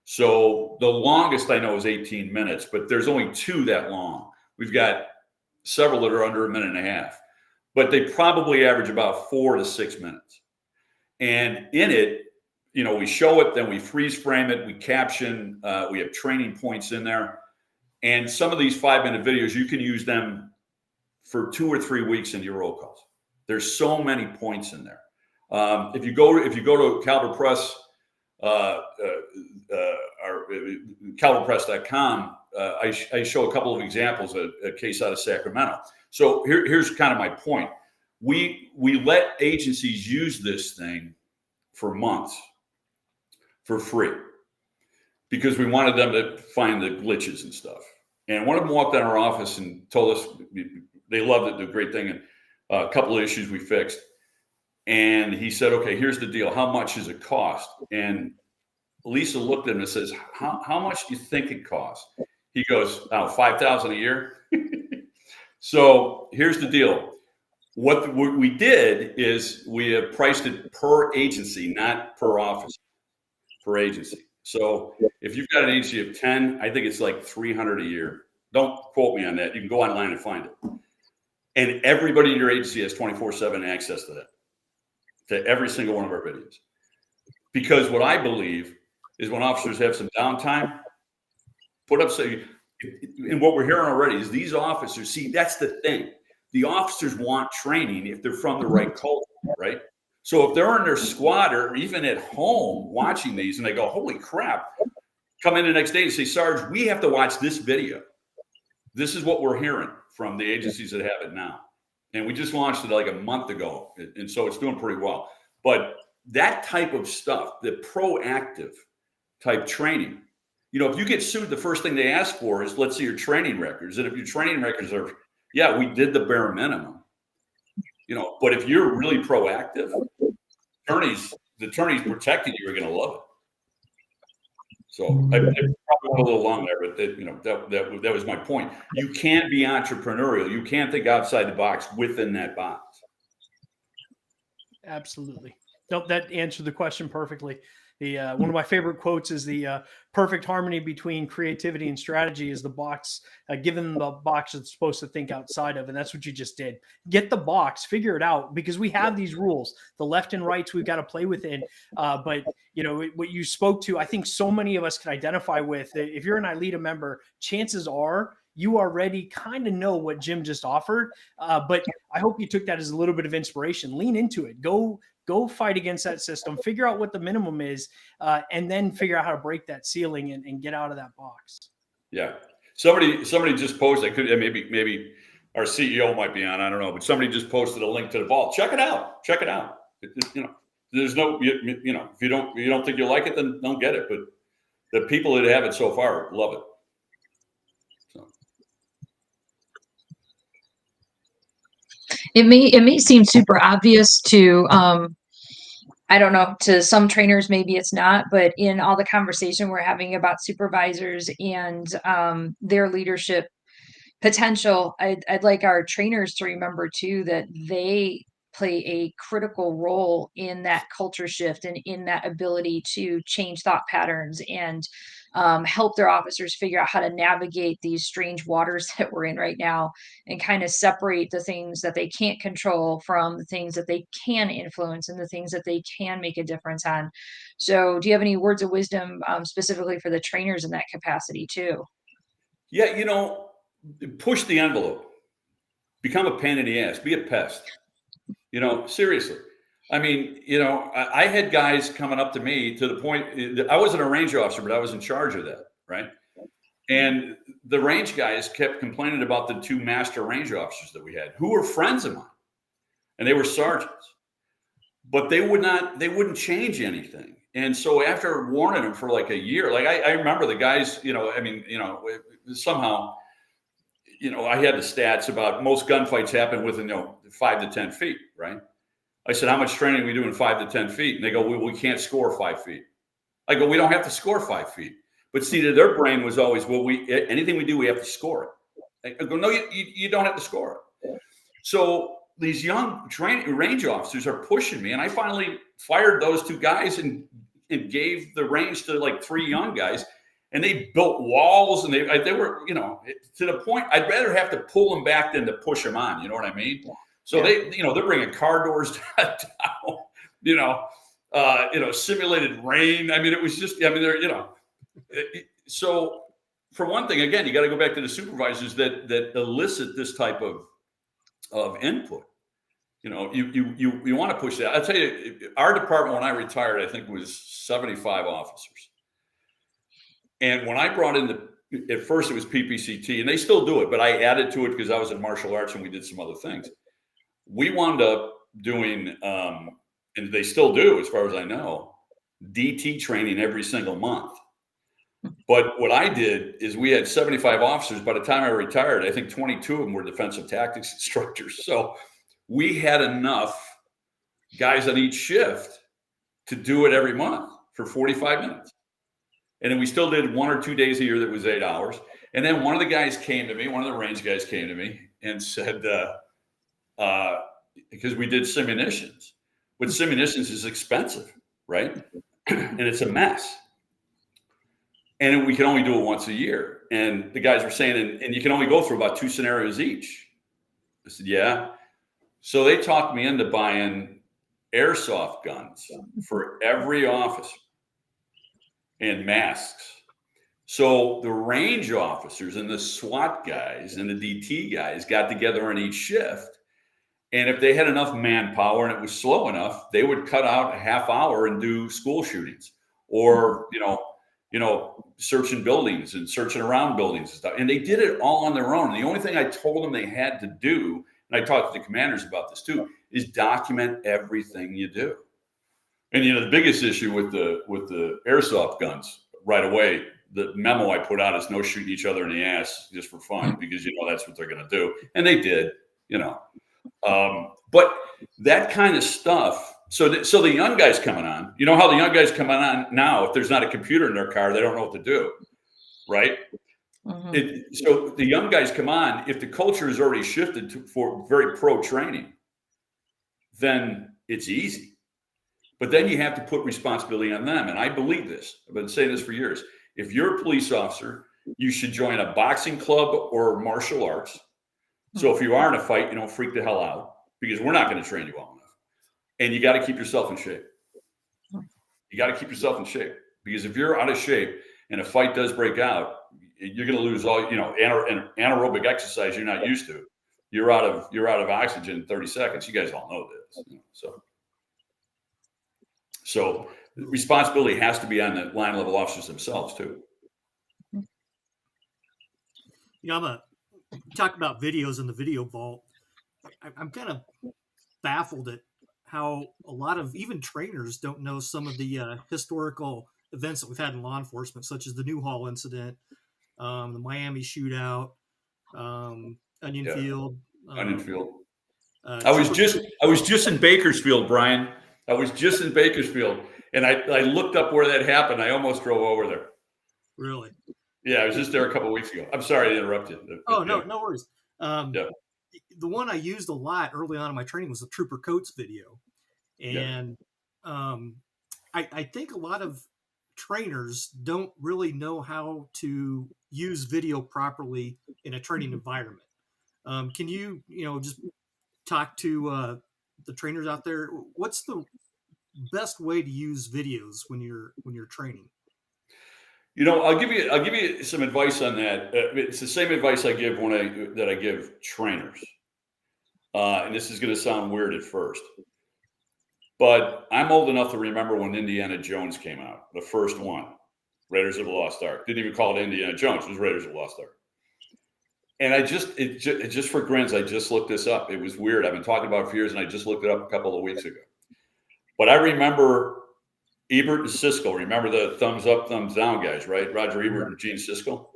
So the longest I know is 18 minutes, but there's only 2 that long. We've got several that are under a minute and a half, but they probably average about 4 to 6 minutes. And in it, we show it, then we freeze frame it, we caption, we have training points in there. And some of these 5-minute videos, you can use them for 2 or 3 weeks in your roll calls. There's so many points in there. If you go to Caliber Press, caliberpress.com, I show a couple of examples, a case out of Sacramento. So here's kind of my point. We let agencies use this thing for months for free because we wanted them to find the glitches and stuff. And one of them walked in our office and told us they loved it, the great thing, and a couple of issues we fixed. And he said, okay, here's the deal. How much does it cost? And Lisa looked at him and says, how much do you think it costs? He goes, $5,000 a year. So here's the deal. What we did is we have priced it per agency, not per officer, per agency. So if you've got an agency of 10, I think it's like $300 a year. Don't quote me on that. You can go online and find it. And everybody in your agency has 24/7 access to that, to every single one of our videos. Because what I believe is when officers have some downtime, and what we're hearing already is these officers, see, that's the thing. The officers want training if they're from the right culture, right? So if they're in their squad or even at home watching these and they go, holy crap, come in the next day and say, Sarge, we have to watch this video. This is what we're hearing from the agencies that have it now. And we just launched it like a month ago. And so it's doing pretty well. But that type of stuff, the proactive type training, if you get sued, the first thing they ask for is, let's see your training records. And if your training records are, yeah, we did the bare minimum, but if you're really proactive, the attorneys protecting you are going to love it. So I probably went a little long there, but that was my point. You can be entrepreneurial. You can think outside the box within that box. Absolutely. Nope, that answered the question perfectly. One of my favorite quotes is the perfect harmony between creativity and strategy is the box, given the box it's supposed to think outside of. And that's what you just did. Get the box, figure it out, because we have these rules, the left and rights we've got to play within. But what you spoke to, I think so many of us can identify with. If you're an ILEETA member, chances are you already kind of know what Jim just offered. But I hope you took that as a little bit of inspiration. Lean into it. Go fight against that system, figure out what the minimum is, and then figure out how to break that ceiling and get out of that box. Yeah. Somebody just posted, maybe our CEO might be on, I don't know, but somebody just posted a link to the vault. Check it out. There's no, if you don't think you'll like it, then don't get it. But the people that have it so far love it. So. It may seem super obvious to, I don't know, to some trainers, maybe it's not, but in all the conversation we're having about supervisors and their leadership potential, I'd like our trainers to remember too, that they play a critical role in that culture shift and in that ability to change thought patterns and help their officers figure out how to navigate these strange waters that we're in right now and kind of separate the things that they can't control from the things that they can influence and the things that they can make a difference on. So, do you have any words of wisdom specifically for the trainers in that capacity too? Yeah, push the envelope. Become a pain in the ass. Be a pest. Seriously. I mean, I had guys coming up to me to the point I wasn't a range officer, but I was in charge of that, right? And the range guys kept complaining about the two master range officers that we had, who were friends of mine, and they were sergeants, but they wouldn't change anything. And so after warning them for like a year, like I remember the guys, somehow, I had the stats about most gunfights happen within 5 to 10 feet, right? I said, how much training are we doing 5 to 10 feet? And they go, we can't score 5 feet. I go, we don't have to score 5 feet. But see, their brain was always, anything we do, we have to score it. I go, no, you don't have to score it. So these young range officers are pushing me. And I finally fired those two guys and gave the range to like 3 young guys. And they built walls, and they were, to the point I'd rather have to pull them back than to push them on. You know what I mean? So they're bringing car doors down, simulated rain. I mean, it was just, they're, so for one thing, again, you got to go back to the supervisors that elicit this type of input. You want to push that. I'll tell you, our department, when I retired, I think was 75 officers. And when I brought in at first it was PPCT, and they still do it, but I added to it because I was in martial arts and we did some other things. We wound up doing, and they still do, as far as I know, DT training every single month. But what I did is we had 75 officers. By the time I retired, I think 22 of them were defensive tactics instructors. So we had enough guys on each shift to do it every month for 45 minutes. And then we still did 1 or 2 days a year that was 8 hours. And then one of the guys came to me, one of the range guys came to me and said, because we did simunitions, but simunitions is expensive, right? And it's a mess. And we can only do it once a year. And the guys were saying, and you can only go through about 2 scenarios each. I said, yeah. So they talked me into buying airsoft guns for every officer and masks. So the range officers and the SWAT guys and the DT guys got together on each shift. And if they had enough manpower and it was slow enough, they would cut out a half hour and do school shootings or, searching buildings and searching around buildings and stuff. And they did it all on their own. And the only thing I told them they had to do, and I talked to the commanders about this too, is document everything you do. And, the biggest issue with the airsoft guns right away, the memo I put out is no shooting each other in the ass just for fun, because, that's what they're going to do. And they did, but that kind of stuff. So the young guys coming on, how the young guys coming on now, if there's not a computer in their car, they don't know what to do. Right. Mm-hmm. So the young guys come on, if the culture is already shifted for very pro training, then it's easy. But then you have to put responsibility on them. And I believe this. I've been saying this for years. If you're a police officer, you should join a boxing club or martial arts. So if you are in a fight, you don't freak the hell out, because we're not going to train you well enough. And you got to keep yourself in shape. You got to keep yourself in shape, because if you're out of shape and a fight does break out, you're going to lose all, anaerobic exercise you're not used to. You're out of oxygen in 30 seconds. You guys all know this. So responsibility has to be on the line level officers themselves too. I'm talk about videos in the video vault. I'm kind of baffled at how a lot of even trainers don't know some of the historical events that we've had in law enforcement, such as the Newhall incident, the Miami shootout, Onion Field. Onion Field. I was just in Bakersfield, Brian. I was just in Bakersfield, and I looked up where that happened. I almost drove over there. Really? Yeah, I was just there a couple of weeks ago. I'm sorry to interrupt you. Oh, no worries. the one I used a lot early on in my training was the Trooper Coates video. And I think a lot of trainers don't really know how to use video properly in a training environment. Can you, just talk to the trainers out there? What's the best way to use videos when you're training? I'll give you some advice on that. It's the same advice I give that I give trainers. And this is going to sound weird at first, but I'm old enough to remember when Indiana Jones came out, the first one, Raiders of the Lost Ark. Didn't even call it Indiana Jones; it was Raiders of the Lost Ark. And just for grins, I just looked this up. It was weird. I've been talking about it for years, and I just looked it up a couple of weeks ago. But I remember Ebert and Siskel. Remember the thumbs up, thumbs down guys, right? Roger Ebert and Gene Siskel.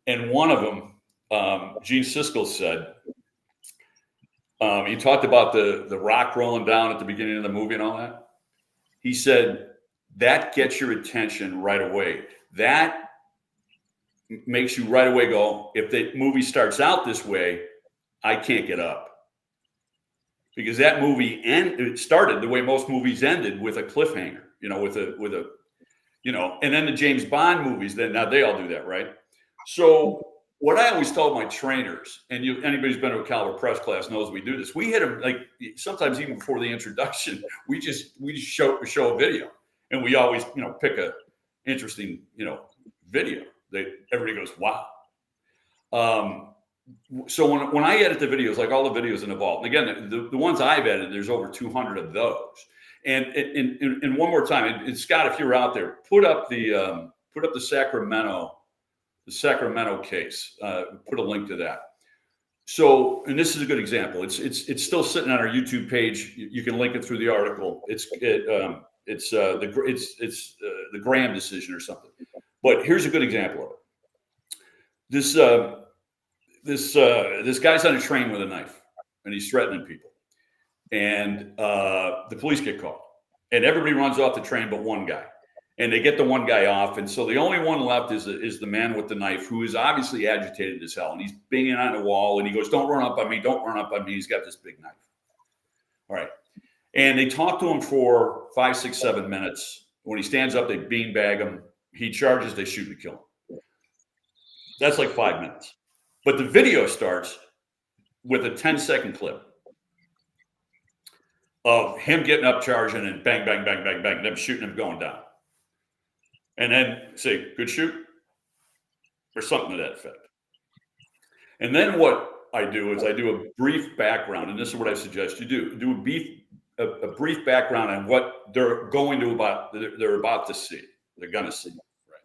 And one of them, Gene Siskel said, he talked about the rock rolling down at the beginning of the movie and all that. He said, that gets your attention right away. That makes you right away go, if the movie starts out this way, I can't get up. Because that movie it started the way most movies ended, with a cliffhanger, with a and then the James Bond movies, now they all do that, right? So what I always told my trainers, and anybody who's been to a caliber press class knows we do this. We hit them, like, sometimes even before the introduction, we just show a video, and we always pick a interesting video that everybody goes, wow. So when I edit the videos, like all the videos in the vault, and again, the ones I've edited, there's over 200 of those. And one more time, and Scott, if you're out there, put up the Sacramento case. Put a link to that. So, and this is a good example. It's still sitting on our YouTube page. You can link it through the article. It's the Graham decision or something. But here's a good example of it. This guy's on a train with a knife, and he's threatening people, and the police get called, and everybody runs off the train but one guy, and they get the one guy off, and so the only one left is the man with the knife, who is obviously agitated as hell, and he's banging on the wall, and he goes, "Don't run up on me! Don't run up on me!" He's got this big knife. All right, and they talk to him for 5, 6, 7 minutes. When he stands up, they beanbag him. He charges. They shoot and kill him. That's like 5 minutes. But the video starts with a 10-second clip of him getting up, charging, and bang, bang, bang, bang, bang, them shooting him, going down. And then say, good shoot, or something to that effect. And then what I do is I do a brief background, and this is what I suggest you do. Do a brief background on what they're about to see. They're going to see, right?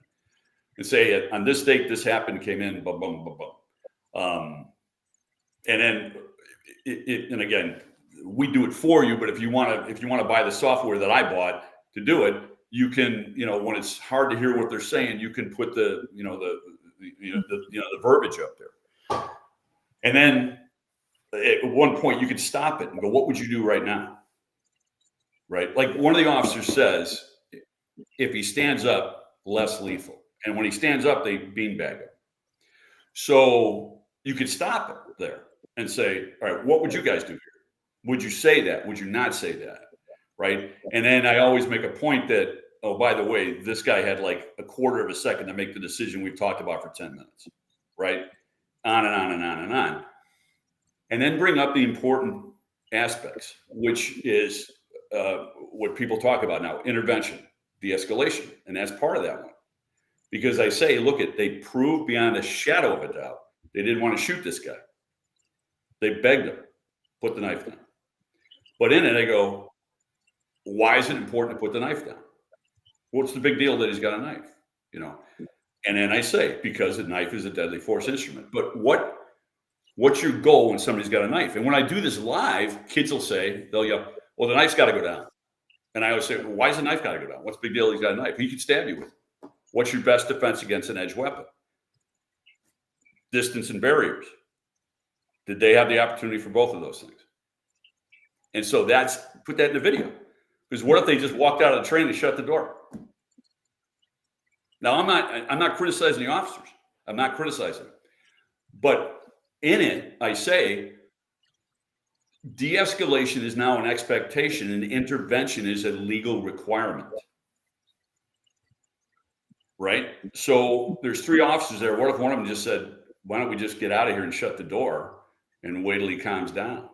And say, on this date, this happened, came in, boom, boom, boom, boom. And then, and again, we do it for you. But if you want to buy the software that I bought to do it, you can, when it's hard to hear what they're saying, you can put the verbiage up there. And then at one point you could stop it and go, what would you do right now? Right? Like one of the officers says, if he stands up, less lethal. And when he stands up, they beanbag him. So you could stop it there and say, all right, what would you guys do here? Would you say that? Would you not say that? Right? And then I always make a point that, oh, by the way, this guy had like a quarter of a second to make the decision we've talked about for 10 minutes. Right? On and on and on and on. And then bring up the important aspects, which is what people talk about now, intervention, de-escalation. And that's part of that one. Because I say, look, they proved beyond a shadow of a doubt they didn't want to shoot this guy. They begged him, put the knife down. But in it, I go, why is it important to put the knife down? What's the big deal that he's got a knife? And then I say, because a knife is a deadly force instrument. But what's your goal when somebody's got a knife? And when I do this live, kids will say, they'll yell, well, the knife's got to go down. And I always say, well, why does the knife got to go down? What's the big deal? He's got a knife. He could stab you with it. What's your best defense against an edged weapon? Distance and barriers. Did they have the opportunity for both of those things? And so put that in the video. Because what if they just walked out of the train and shut the door? Now, I'm not criticizing the officers. I'm not criticizing them. But in it, I say, de-escalation is now an expectation and intervention is a legal requirement. Right? So there's 3 officers there. What if one of them just said, why don't we just get out of here and shut the door and wait till he calms down?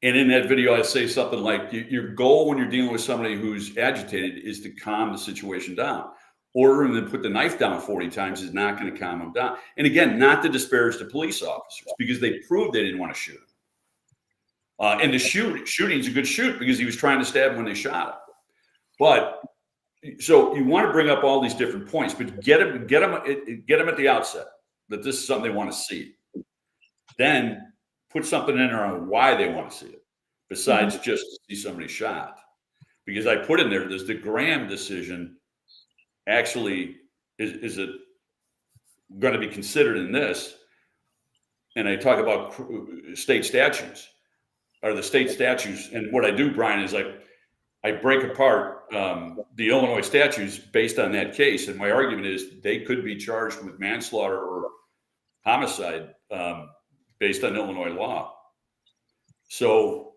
And in that video, I say something like, your goal when you're dealing with somebody who's agitated is to calm the situation down. Ordering them to put the knife down 40 times is not going to calm them down. And again, not to disparage the police officers, because they proved they didn't want to shoot him. And the shooting's a good shoot because he was trying to stab him when they shot him. But so you want to bring up all these different points, but get them at the outset that this is something they want to see. Then put something in there on why they want to see it, besides just to see somebody shot. Because I put in there's the Graham decision actually is it going to be considered in this? And I talk about state statutes, or the state statutes. And what I do, Brian, is I break apart the Illinois statutes based on that case. And my argument is they could be charged with manslaughter or homicide based on Illinois law. So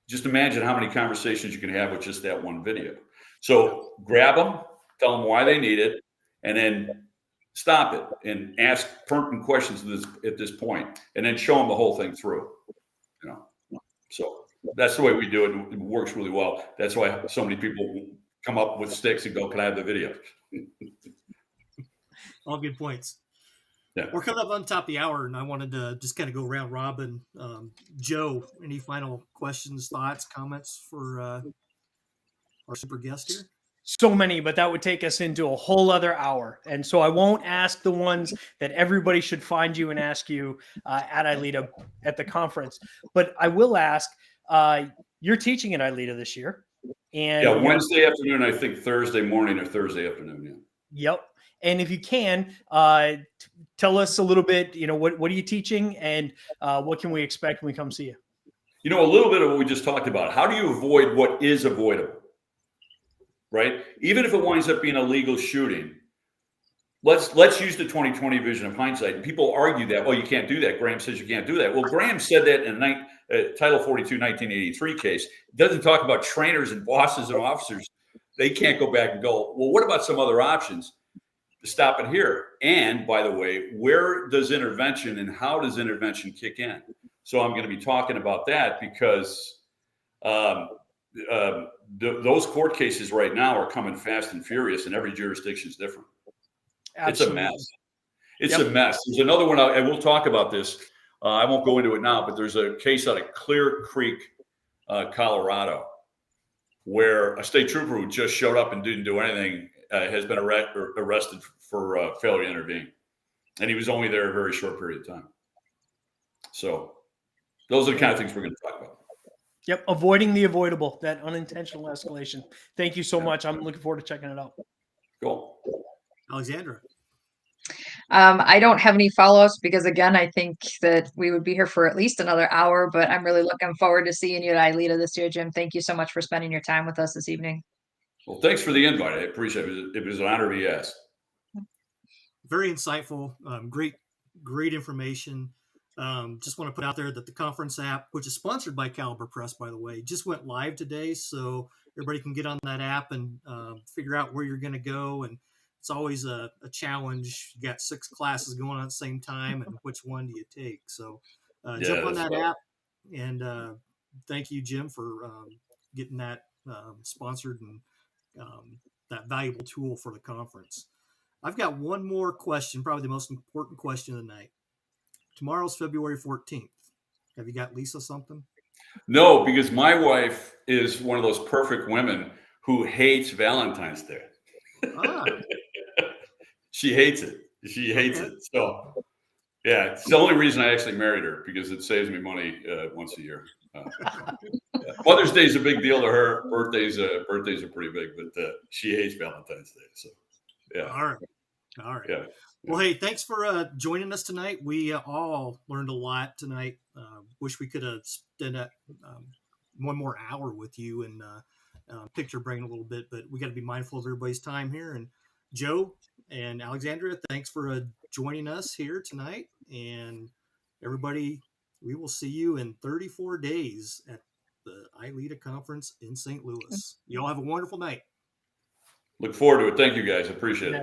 just imagine how many conversations you can have with just that one video. So grab them, tell them why they need it, and then stop it and ask pertinent questions at this point, and then show them the whole thing through. So that's the way we do it. It works really well. That's why so many people come up with sticks and go, can I have the video? All good points. Yeah. We're coming up on top of the hour, and I wanted to just kind of go round robin. Joe, any final questions, thoughts, comments for our super guest here? So many, but that would take us into a whole other hour. And so I won't ask the ones that everybody should find you and ask you at ILEETA at the conference. But I will ask, you're teaching at ILEETA this year. And Wednesday afternoon, I think Thursday morning or Thursday afternoon. Yeah. Yep. And if you can, tell us a little bit, what are you teaching and what can we expect when we come see you? A little bit of what we just talked about. How do you avoid what is avoidable? Right? Even if it winds up being a legal shooting, let's use the 20/20 vision of hindsight. And people argue that, you can't do that. Graham says you can't do that. Well, Graham said that in Title 42, 1983 case. It doesn't talk about trainers and bosses and officers. They can't go back and go, well, what about some other options to stop it here? And by the way, where does intervention and how does intervention kick in? So I'm going to be talking about that because those court cases right now are coming fast and furious, and every jurisdiction is different. Absolutely. It's a mess. It's a mess. There's another one, and we'll talk about this. I won't go into it now, but there's a case out of Clear Creek, Colorado, where a state trooper who just showed up and didn't do anything has been arrested for failure to intervene. And he was only there a very short period of time. So those are the kind of things we're going to talk about. Yep. Avoiding the avoidable, that unintentional escalation. Thank you so much. I'm looking forward to checking it out. Cool. Alexandra. I don't have any follow-ups because, again, I think that we would be here for at least another hour, but I'm really looking forward to seeing you at ILEETA this year, Jim. Thank you so much for spending your time with us this evening. Well, thanks for the invite. I appreciate it. It was an honor to be asked. Very insightful. Great information. Just want to put out there that the conference app, which is sponsored by Caliber Press, by the way, just went live today. So everybody can get on that app and figure out where you're going to go. And it's always a challenge. You got 6 classes going on at the same time, and which one do you take? So jump on that app. And thank you, Jim, for getting that sponsored and that valuable tool for the conference. I've got one more question, probably the most important question of the night. Tomorrow's February 14th. Have you got Lisa something? No, because my wife is one of those perfect women who hates Valentine's Day. She hates it. She hates it. So, yeah, it's the only reason I actually married her, because it saves me money once a year. Mother's Day is a big deal to her. Birthdays are pretty big, but she hates Valentine's Day. So, yeah. All right. Yeah. Well, hey, thanks for joining us tonight. We all learned a lot tonight. Wish we could have spent one more hour with you and picked your brain a little bit, but we got to be mindful of everybody's time here. And Joe and Alexandra, thanks for joining us here tonight. And everybody, we will see you in 34 days at the ILEETA conference in St. Louis. Y'all have a wonderful night. Look forward to it. Thank you, guys. Appreciate it.